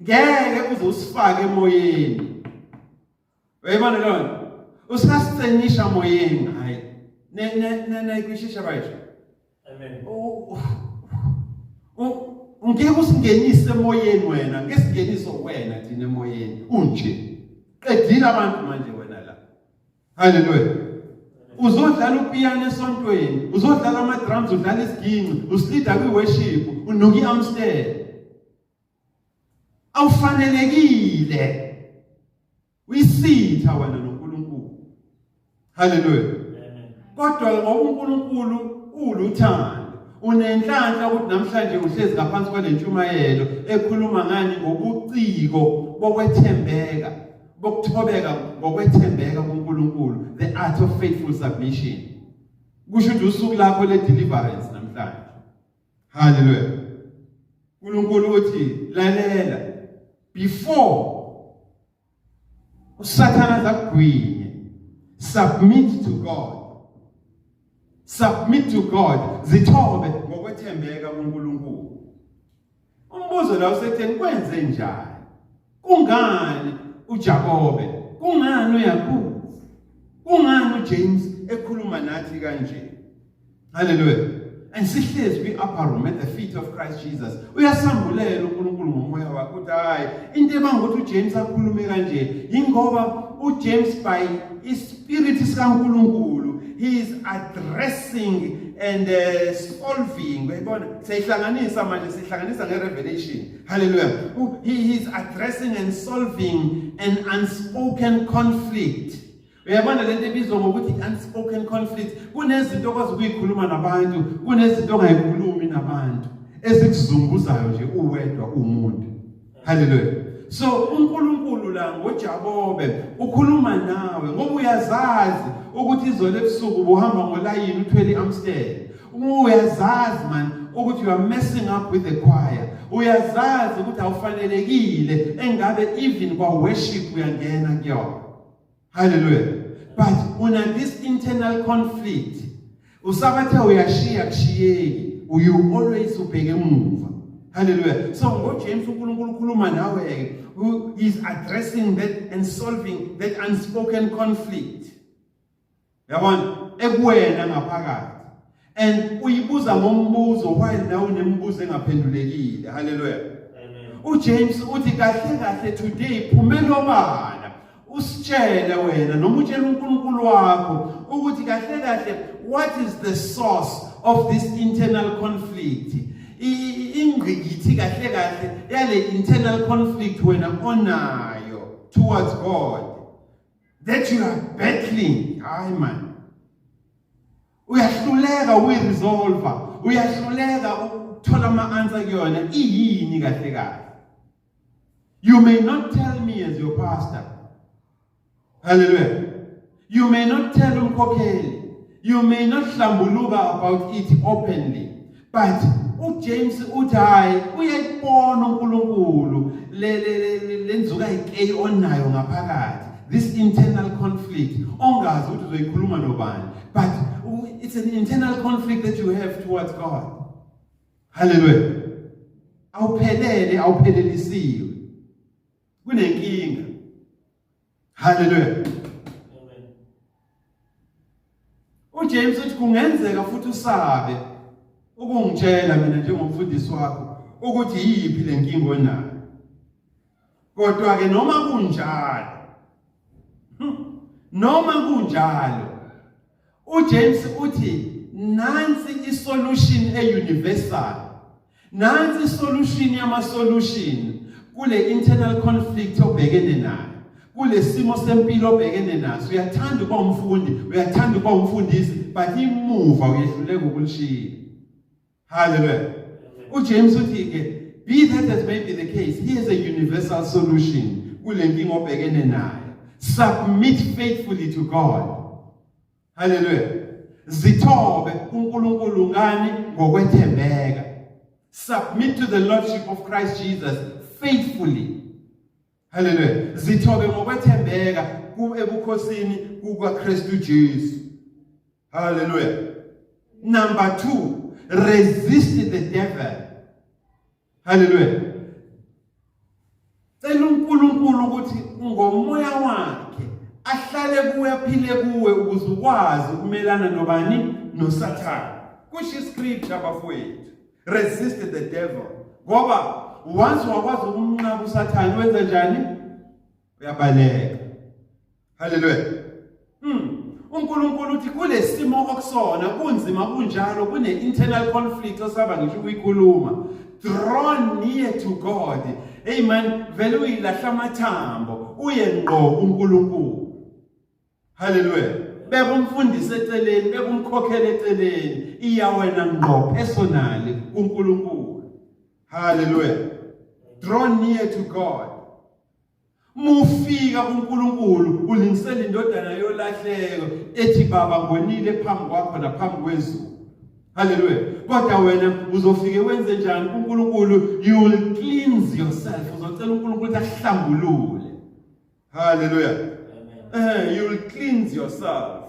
Ngeke uze usifake emoyeni. Uyabona lo? Usasicenisha emoyeni hayi. Ne kwishisha bayisho. Amen. Ngeke usingenise emoyeni wena, ngeke singenise wena thina emoyeni. Unje. Qedile abantu manje wena la. Haleluya. Uzodlala upiyano esontweni, uzodlala ama-drums, udlala isiginci, uslida kwi-worship, unuka i-Amstel. Awufanelekile. Uyisitha wena noNkulunkulu. Haleluya. Kodwa ngoba uNkulunkulu uluthando, unenhlanhla ukuthi namhlanje uhlezi ngaphansi kwale ntshumayelo ekhuluma ngani ngobuciko bokwethembeka, bokuthobeka ngokwethembeka kuNkulunkulu, the art of faithful submission. Kusho ukuthi usuku lakho le deliverance namhlanje. Hallelujah. uNkulunkulu uthi lalela before uSathana zakugwinye, submit to God. Submit to God. Zithobe ngokwethembeka kuNkulunkulu. Umbuzo la usetheni kwenze njani? Kungani uJakobe? Kungani uYakobe? Kungani uJames ekhuluma nathi kanje? Hallelujah. And sihlezi kwi-upper room at the feet of Christ Jesus. Uyasambulela uNkulunkulu ngomoya wakhe uthi hayi into ebangokuthi uJames akhulume kanje ingoba uJames by ispirit sikaNkulunkulu he is addressing and solving. Uyabona sihlanganisa manje sihlanganisa ngerevelation. Hallelujah. He is addressing and solving an unspoken conflict. Uyabona lento ebizwa ngokuthi unspoken conflict. Kunezinto okwazi ukuyikhuluma nabantu, kunezinto ongayikhulumi nabantu ezikuzunguzayo nje uwedwa umuntu. Hallelujah. So uNkulunkulu la ngoJakobe ukhuluma nawe ngoba uyazazi ukuthi izolo ebusuku ubuhamba ngolayini uthwele iAmstel. Uyazazi man ukuthi you are messing up with the choir. Uyazazi ukuthi awufanelekile engabe even kwa worship uyangena kuyo. Hallelujah. But una this internal conflict, usabathe uyashiya kushiyeki, you always ubheke emuva. Hallelujah. So ngoJames uNkulunkulu ukhuluma nawe, who is addressing that and solving that unspoken conflict. Yabona ekuwena ngaphakathi. And uyibuza ngombuzo while nawe unembuzo engaphendulekile. Hallelujah. Amen. uJames uthi kahle kahle today phumela obala. Usitshele wena noma utshela uNkulunkulu wakho ukuthi kahle kahle what is the source of this internal conflict. Ingqikithi kahle kahle yale internal conflict wena onayo towards God that you are battling. Hayi man. Uyahluleka uyiresolve. Uyahluleka ukuthola ama-answer kuyona. Iyini kahle kahle. You may not tell me as your pastor. Hallelujah. You may not tell umkhokheli. You may not hlambuluka about it openly. But uJames uthi hayi uyayibona uNkulunkulu lenzuka ikey onayo ngaphakathi. This internal conflict. Ongazi ukuthi uzoyikhuluma nobani. But it's an internal conflict that you have towards God. Hallelujah. Awuphelelisiwe. Kunenkinga. Hallelujah. Amen. uJames uthi kungenzeka futhi usabe ukungitshela mina njengomfundisi wakho ukuthi yiphi lenkinga onayo. Kodwa ke noma kunjalo uJames uthi nansi isolution universal. Nansi isolution yama-solution kule internal conflict obhekene nayo. Kule simo sempilo obhekene naso. Uyathanda ukuba umfundi, uyathanda ukuba umfundisi, but imuva uyehluleka ukulishiya. Hallelujah. uJames uthi ke, be that as may be the case, here's a universal solution kule nkinga obhekene nayo. Submit faithfully to God. Hallelujah. Zithobe kuNkulunkulu ngani ngokweThembeka. Submit to the Lordship of Christ Jesus faithfully. Hallelujah. Zithobe ngokweThembeka ebukhosini kukaKristu Jesu. Hallelujah. Number 2, resist the devil. Hallelujah. Cela uNkulunkulu ukuthi ngomoya wakhe ahlale kuwe aphile kuwe ukuze ukwazi ukumelana nobani noSathane. Kusho iscripture bafowethu. Resist the devil. Ngoba once wakwazi ukumnqaba uSathane wenza njani? Uyabaleka. Hallelujah. uNkulunkulu uthi kule simo okusona kunzima kunjalo kune internal conflict osaba ngisho ukuyikhuluma. Draw near to God. Amen. Vele uyilahla amathambo uye ngqo kuNkulunkulu. Hallelujah. Beka umfundisi eceleni, beka umkhokheli eceleni, iya wena ngqo personally kuNkulunkulu. Hallelujah. Draw near to God. Mufika kuNkulunkulu ulingisela indodana yolahleko ethi baba ngonile phambi kwakho naphambi kwezulu. Hallelujah. Kodwa wena uzofike wenze njani kuNkulunkulu? You will cleanse yourself. Uzocela uNkulunkulu ukuthi ahlambulule. Hallelujah. Amen. You will cleanse yourself.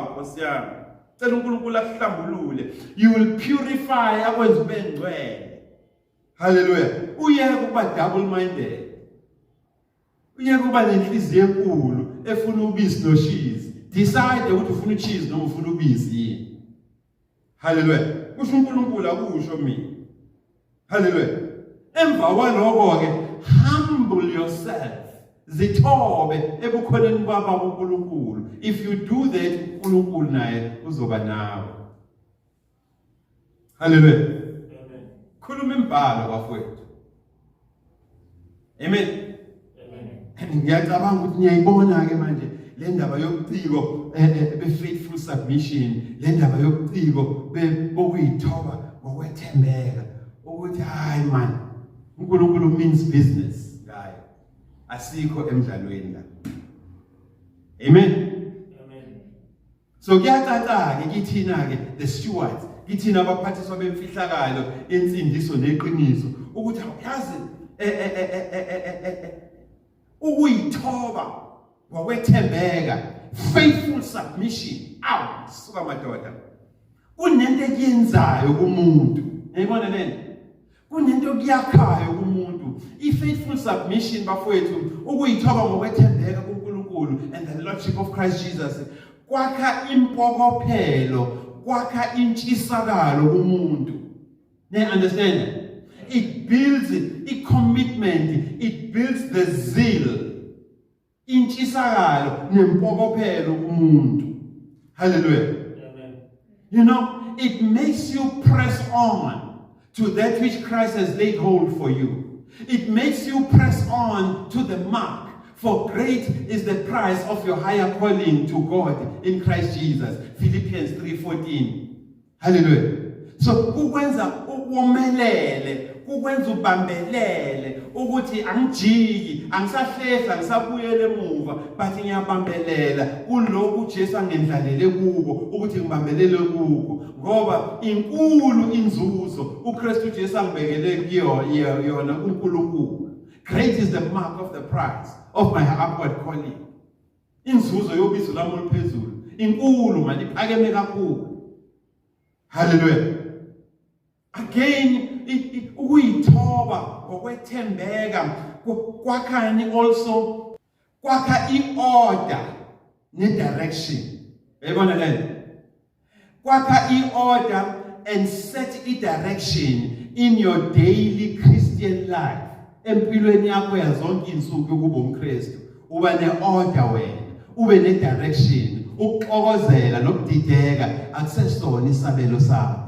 Nkosi yami. Cela uNkulunkulu ahlambulule. You will purify akwenze ube ngcwele. Hallelujah. Uyeke kuba double minded. Uyeke kuba nenhliziyo enkulu efuna ubisi noshizi. Decide ukuthi ufuna ucheese noma ufuna ubisi yini. Hallelujah. Kusho uNkulunkulu akusho mina. Hallelujah. Emva kwalokho ke humble yourself. Zithobe ebukhoneni baba uNkulunkulu. If you do that, uNkulunkulu naye uzoba nawe. Hallelujah. Amen. Khuluma imbalo bafowethu. Amen. Amen. Ngiyacabanga ukuthi niyayibona ke manje le ndaba yobuciko be-faithful submission, le ndaba yobuciko bokuyithoba ngokwethembeka ukuthi hayi man uNkulunkulu means business ngayo asikho emdlalweni la. Amen. Amen. So kuyacaca ke kithina ke the stewards, kithina abaphathiswa bemfihlakalo ensindiso neqiniso ukuthi yazi ukuyithoba ngokwethembeka, faithful submission. Suka madoda. Kunento ekuyenzayo kumuntu. Ngiyibona lento. Kunento okuyakhayo kumuntu. I-faithful submission bafowethu, ukuyithoba ngokwethembeka kuNkulunkulu and the Lordship of Christ Jesus, kwakha impokophelo, kwakha intshisakalo kumuntu. They understand? It builds a commitment, it builds the zeal. Intshisakalo nempokophelo kumuntu. Hallelujah. Amen. You know, it makes you press on to that which Christ has laid hold for you. It makes you press on to the mark. For great is the price of your higher calling to God in Christ Jesus. Philippians 3:14. Hallelujah. So kukwenza uwomelele, kukwenza ubambelele ukuthi angijiki, angisahlehla, ngisabuyele emuva, but ngiyabambelela kulokhu Jesu angendlalele kubo ukuthi ngibambelele kubo. Ngoba inkulu inzuzo uKristu Jesu angibekele kuyona kuNkulunkulu. Great is the mark of the price of my upward calling. Inzuzo yobizo lami oluphezulu inkulu manje iphakeme kakhulu. Hallelujah. Again, ukuyithoba ngokweThembeka kwakhani also kwakha i-order ne-direction. Yabona lento? Kwakha i-order and set i-direction in your daily Christian life. Empilweni yakho yazonke insuku ukuba umKristu uba ne-order wena, ube ne-direction, ukuxokozela nokudideka akusesona isabelo sakho.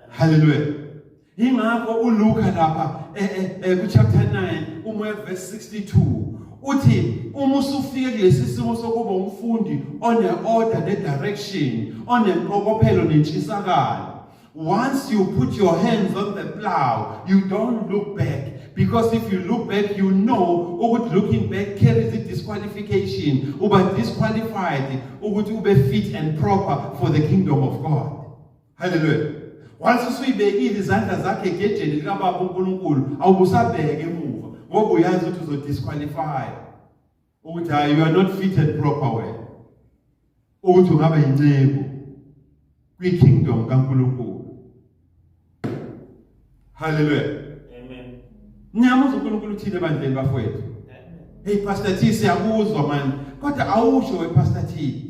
Hallelujah. Ingakho uLuka lapha ku-chapter 9 verse 62 uthi uma usufike kulesi simo sokuba umfundi one-order ne-direction, onempokophelo nentshisakalo. Once you put your hands on the plow, you don't look back. Because if you look back, you know ukuthi looking back carries a disqualification. Uba disqualified, ukuthi ube fit and proper for the kingdom of God. Hallelujah. Once usuyibekile izandla zakhe egejeni likaBaba uNkulunkulu, awubusabheke emuva ngoba uyazi ukuthi uzodisqualify. Ukuthi you are not fit and proper wena. Ukuthi ungaba yinceku kwi-kingdom kaNkulunkulu. Hallelujah. Amen. Ngiyamuza uNkulunkulu uthini ebandleni bafowethu. Hey Pastor T, siyakuzwa man. Kodwa awusho wePastor T.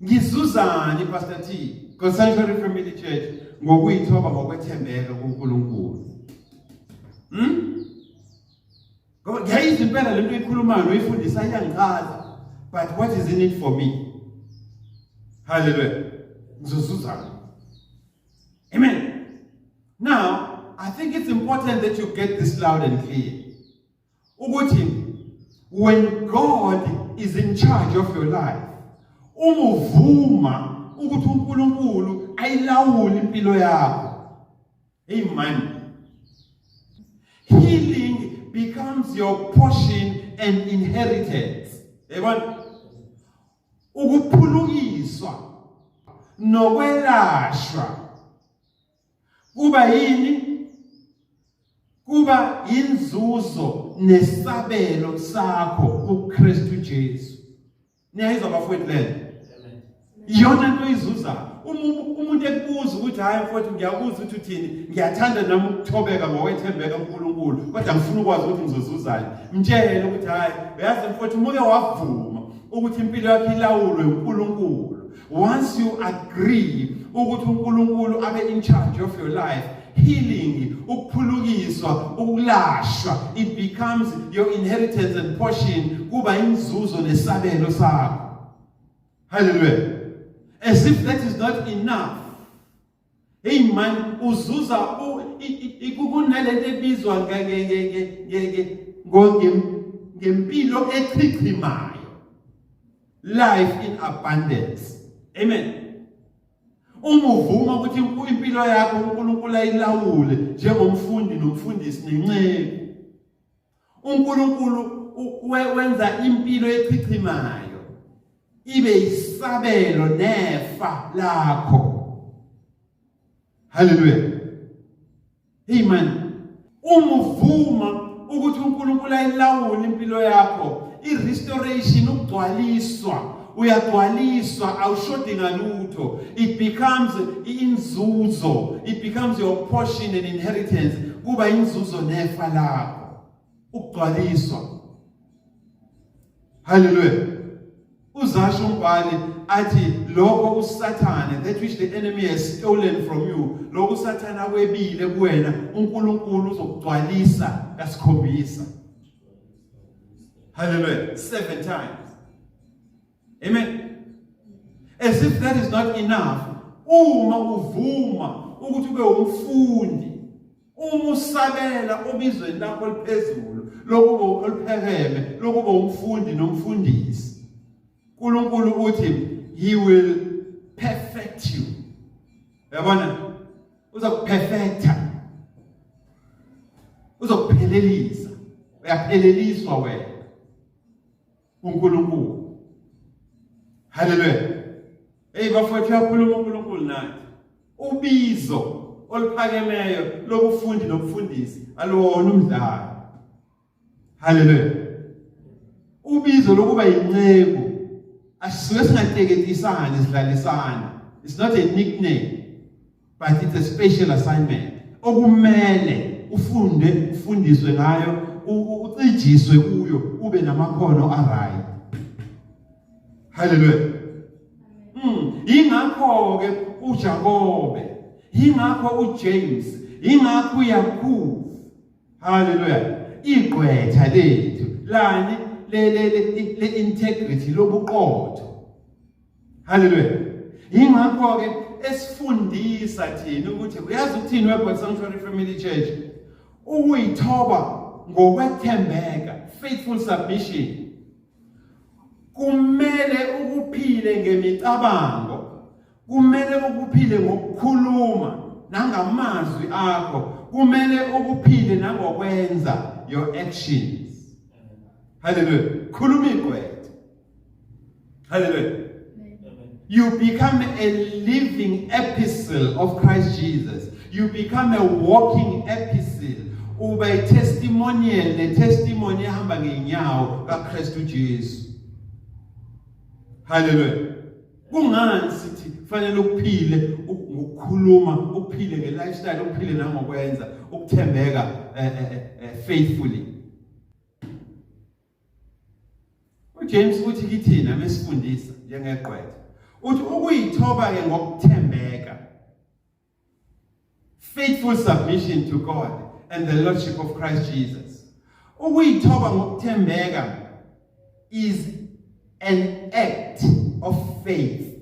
Ngizuzani Pastor T? Sanctuary Family Church ngokuyithoba ngokweThembeka kuNkulunkulu. Ngoba ngiyayizwa impela lento ekhulumayo uyifundisa iyangichaza. But what is in it for me? Hallelujah. Ngizuzani. Amen. Now, I think it's important that you get this loud and clear. Ukuthi, when God is in charge of your life, umuvuma ukuthi uNkulunkulu ayilawule impilo yakho. Amen. Healing becomes your portion and inheritance. Yabona? Ukuphulukiswa nokwelashwa kuba yini? Kuba inzuzo nesabelo sakho kuKristu Jesu. Niyayizwa bafowethu lento? Iyona nto izuza. Umuntu ekubuza ukuthi hayi mfowethu ngiyakuza ukuthi uthini? Ngiyathanda nami ukuthobeka ngokweThembeka kuNkulunkulu, kodwa ngifuna ukwazi ukuthi ngizozuzani. Mtshele ukuthi hayi, uyazi mfowethu umuke wavuma ukuthi impilo yakho ilawulwe uNkulunkulu. Once you agree ukuthi uNkulunkulu abe in charge of your life, healing, ukuphulukiswa, ukulashwa, it becomes your inheritance and portion, kuba inzuzo nesabelo sakho. Hallelujah. As if that is not enough. Hey man, uzuza ikunalento ebizwa ngempilo echichimayo. Life in abundance. Amen. Umuvuma ukuthi impilo yakho uNkulunkulu ayilawule njengomfundi nomfundisi nenceku. uNkulunkulu wenza impilo echichimayo ibe isabelo nefa lakho. Hallelujah. Amen. Umuvuma ukuthi uNkulunkulu ayilawule impilo yakho, i-restoration, ukugcwaliswa, uyagcwaliswa, awushodi ngalutho. It becomes inzuzo, it becomes your portion and inheritance, kuba inzuzo nefa lakho, ukugcwaliswa. Hallelujah. Uzasho umbhali athi lokho uSathane, that which the enemy has stolen from you, lokho uSathane akwebile kuwena, uNkulunkulu uzokugcwalisa kasikhombisa. Hallelujah. 7 times. Amen. As if that is not enough, uma uvuma ukuthi ube umfundi, uma usabela obizweni lakho liphezulu lokuba oluphakeme lokuba umfundi nomfundisi, uNkulunkulu uthi he will perfect you. Yabona, uzokuperfecta, uzokuphelelisa, uyapheleliswa wena uNkulunkulu. Hallelujah. Hey bafowethu, uyakhuluma uNkulunkulu nathi. Ubizo oluphakemeyo lokufundi nokufundisi aluwona umdlalo. Hallelujah. Ubizo lokuba yinceku asisuke singateketisana sidlalisana. It's not a nickname, but it's a special assignment. Okumele ufundiswe ngayo, ucijiswe kuyo, ube namakhono aright. Hallelujah. Ingakho ke uJakobe, ingakho uJames, ingakho uYakobe. Hallelujah. Igqwetha lethu lani le integrity lobuqotho. Hallelujah. Ingakho ke esifundisa thina ukuthi uyazi ukuthini webhoda Sanctuary Family Church, ukuyithoba ngokwethembeka, faithful submission. Kumele ukuphile ngemicabango, kumele ukuphile ngokukhuluma nangamazwi akho, kumele ukuphile nangokwenza, your actions. Hallelujah. Khuluma igqwetha. Hallelujah. You become a living epistle of Christ Jesus. You become a walking epistle. Ube testimonial, ne testimony ehamba ngenyawo kaKristu Jesu. Hallelujah. Kungani sithi kufanele ukuphile ukukhuluma, ukuphile ngelifestyle, ukuphile nangokwenza, ukuthembeka faithfully. uJames uthi kithina mesifundisa njengeqwetha, uthi ukuyithoba ke ngokuthembeka, faithful submission to God and the lordship of Christ Jesus. Ukuyithoba ngokuthembeka is an act of faith.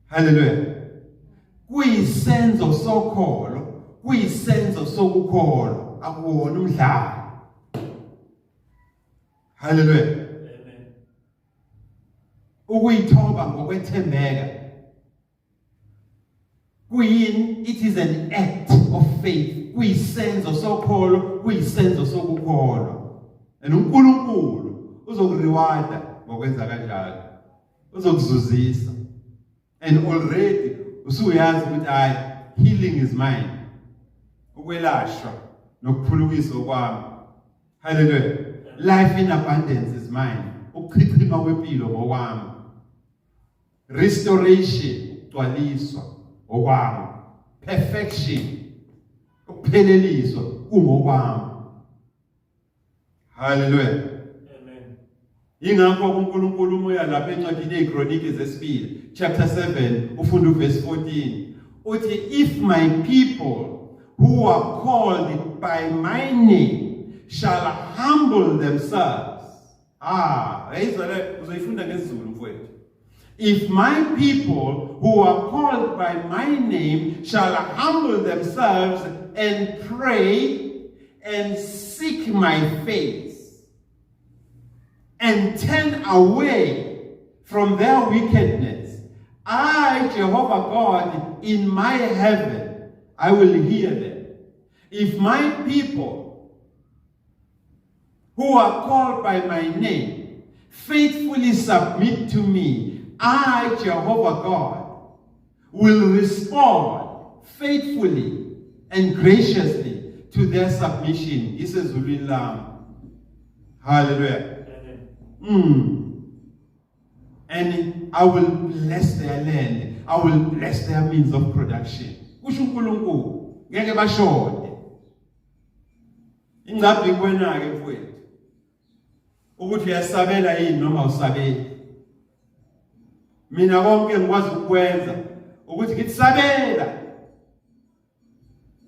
Hallelujah. Kuyisenzo sokholo, kuyisenzo sokukholwa, akuwona umdlalo. Hallelujah. Amen. Ukuyithoba ngokwethembeka kuyini? It is an act of faith. Kuyisenzo sokholo, kuyisenzo sokukholwa. And uNkulunkulu uzokuriwarda ngokwenza kanjalo, uzokuzuzisa. And already usuyazi ukuthi healing is mine, ukwelashwa nokuphulukiswa kwami. Hallelujah. Life in abundance is mine, ukuchichima kwempilo ngokwami. Restoration, ukugcwaliswa ngokwami. Perfection, ukupheleliswa kungokwami. Hallelujah. Ingakho uNkulunkulu umoya lapha encwadini yeKronike zesibili chapter 7 ufunda uverse 14 uthi, if my people who are called by my name shall humble themselves. Uzoyifunda ngesiZulu mfowethu. If my people who are called by my name shall humble themselves and pray and seek my face and turn away from their wickedness, I, Jehovah God, in my heaven, I will hear them. If my people who are called by my name faithfully submit to me, I, Jehovah God, will respond faithfully and graciously to their submission. This is Ulam. Hallelujah. And I will bless their land. I will bless their means of production. Kusho uNkulunkulu ngeke bashode. Ingcaphi kwena ke mfowethu ukuthi uyasabela yini noma usabeli. Mina konke ngikwazi ukwenza ukuthi ngitsabela.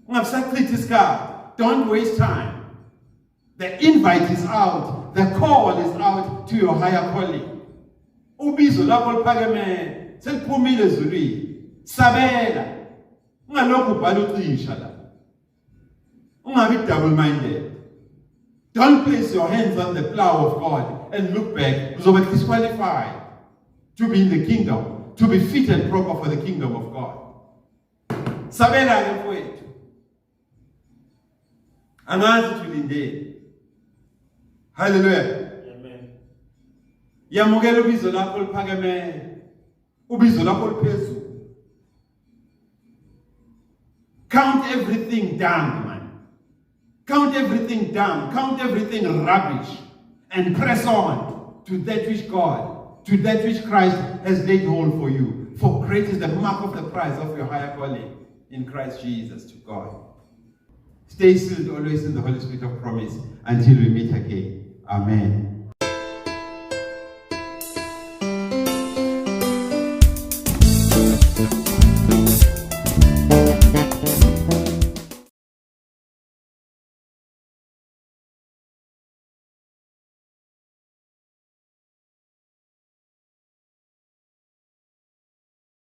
Ungasachithi isikhathi. Don't waste time. The invite is out. The call is out to your higher calling. Ubizo lakho liphakeme seliphumile ezulwini. Sabela. Ungalokhu ubhala ucisha la. Ungabi double-minded. Don't place your hands on the plow of God and look back. Uzobe disqualified to be in the kingdom, to be fit and proper for the kingdom of God. Sabela ke mfowethu. Angazi tulindele. Hallelujah. Amen. Yamukela ubizo lakho liphakeme. Ubizo lakho liphezulu. Count everything down, man. Count everything down. Count everything rubbish. And press on to that which God, to that which Christ has laid hold for you. For great is the mark of the prize of your higher calling in Christ Jesus to God. Stay sealed always in the Holy Spirit of promise until we meet again. Amen.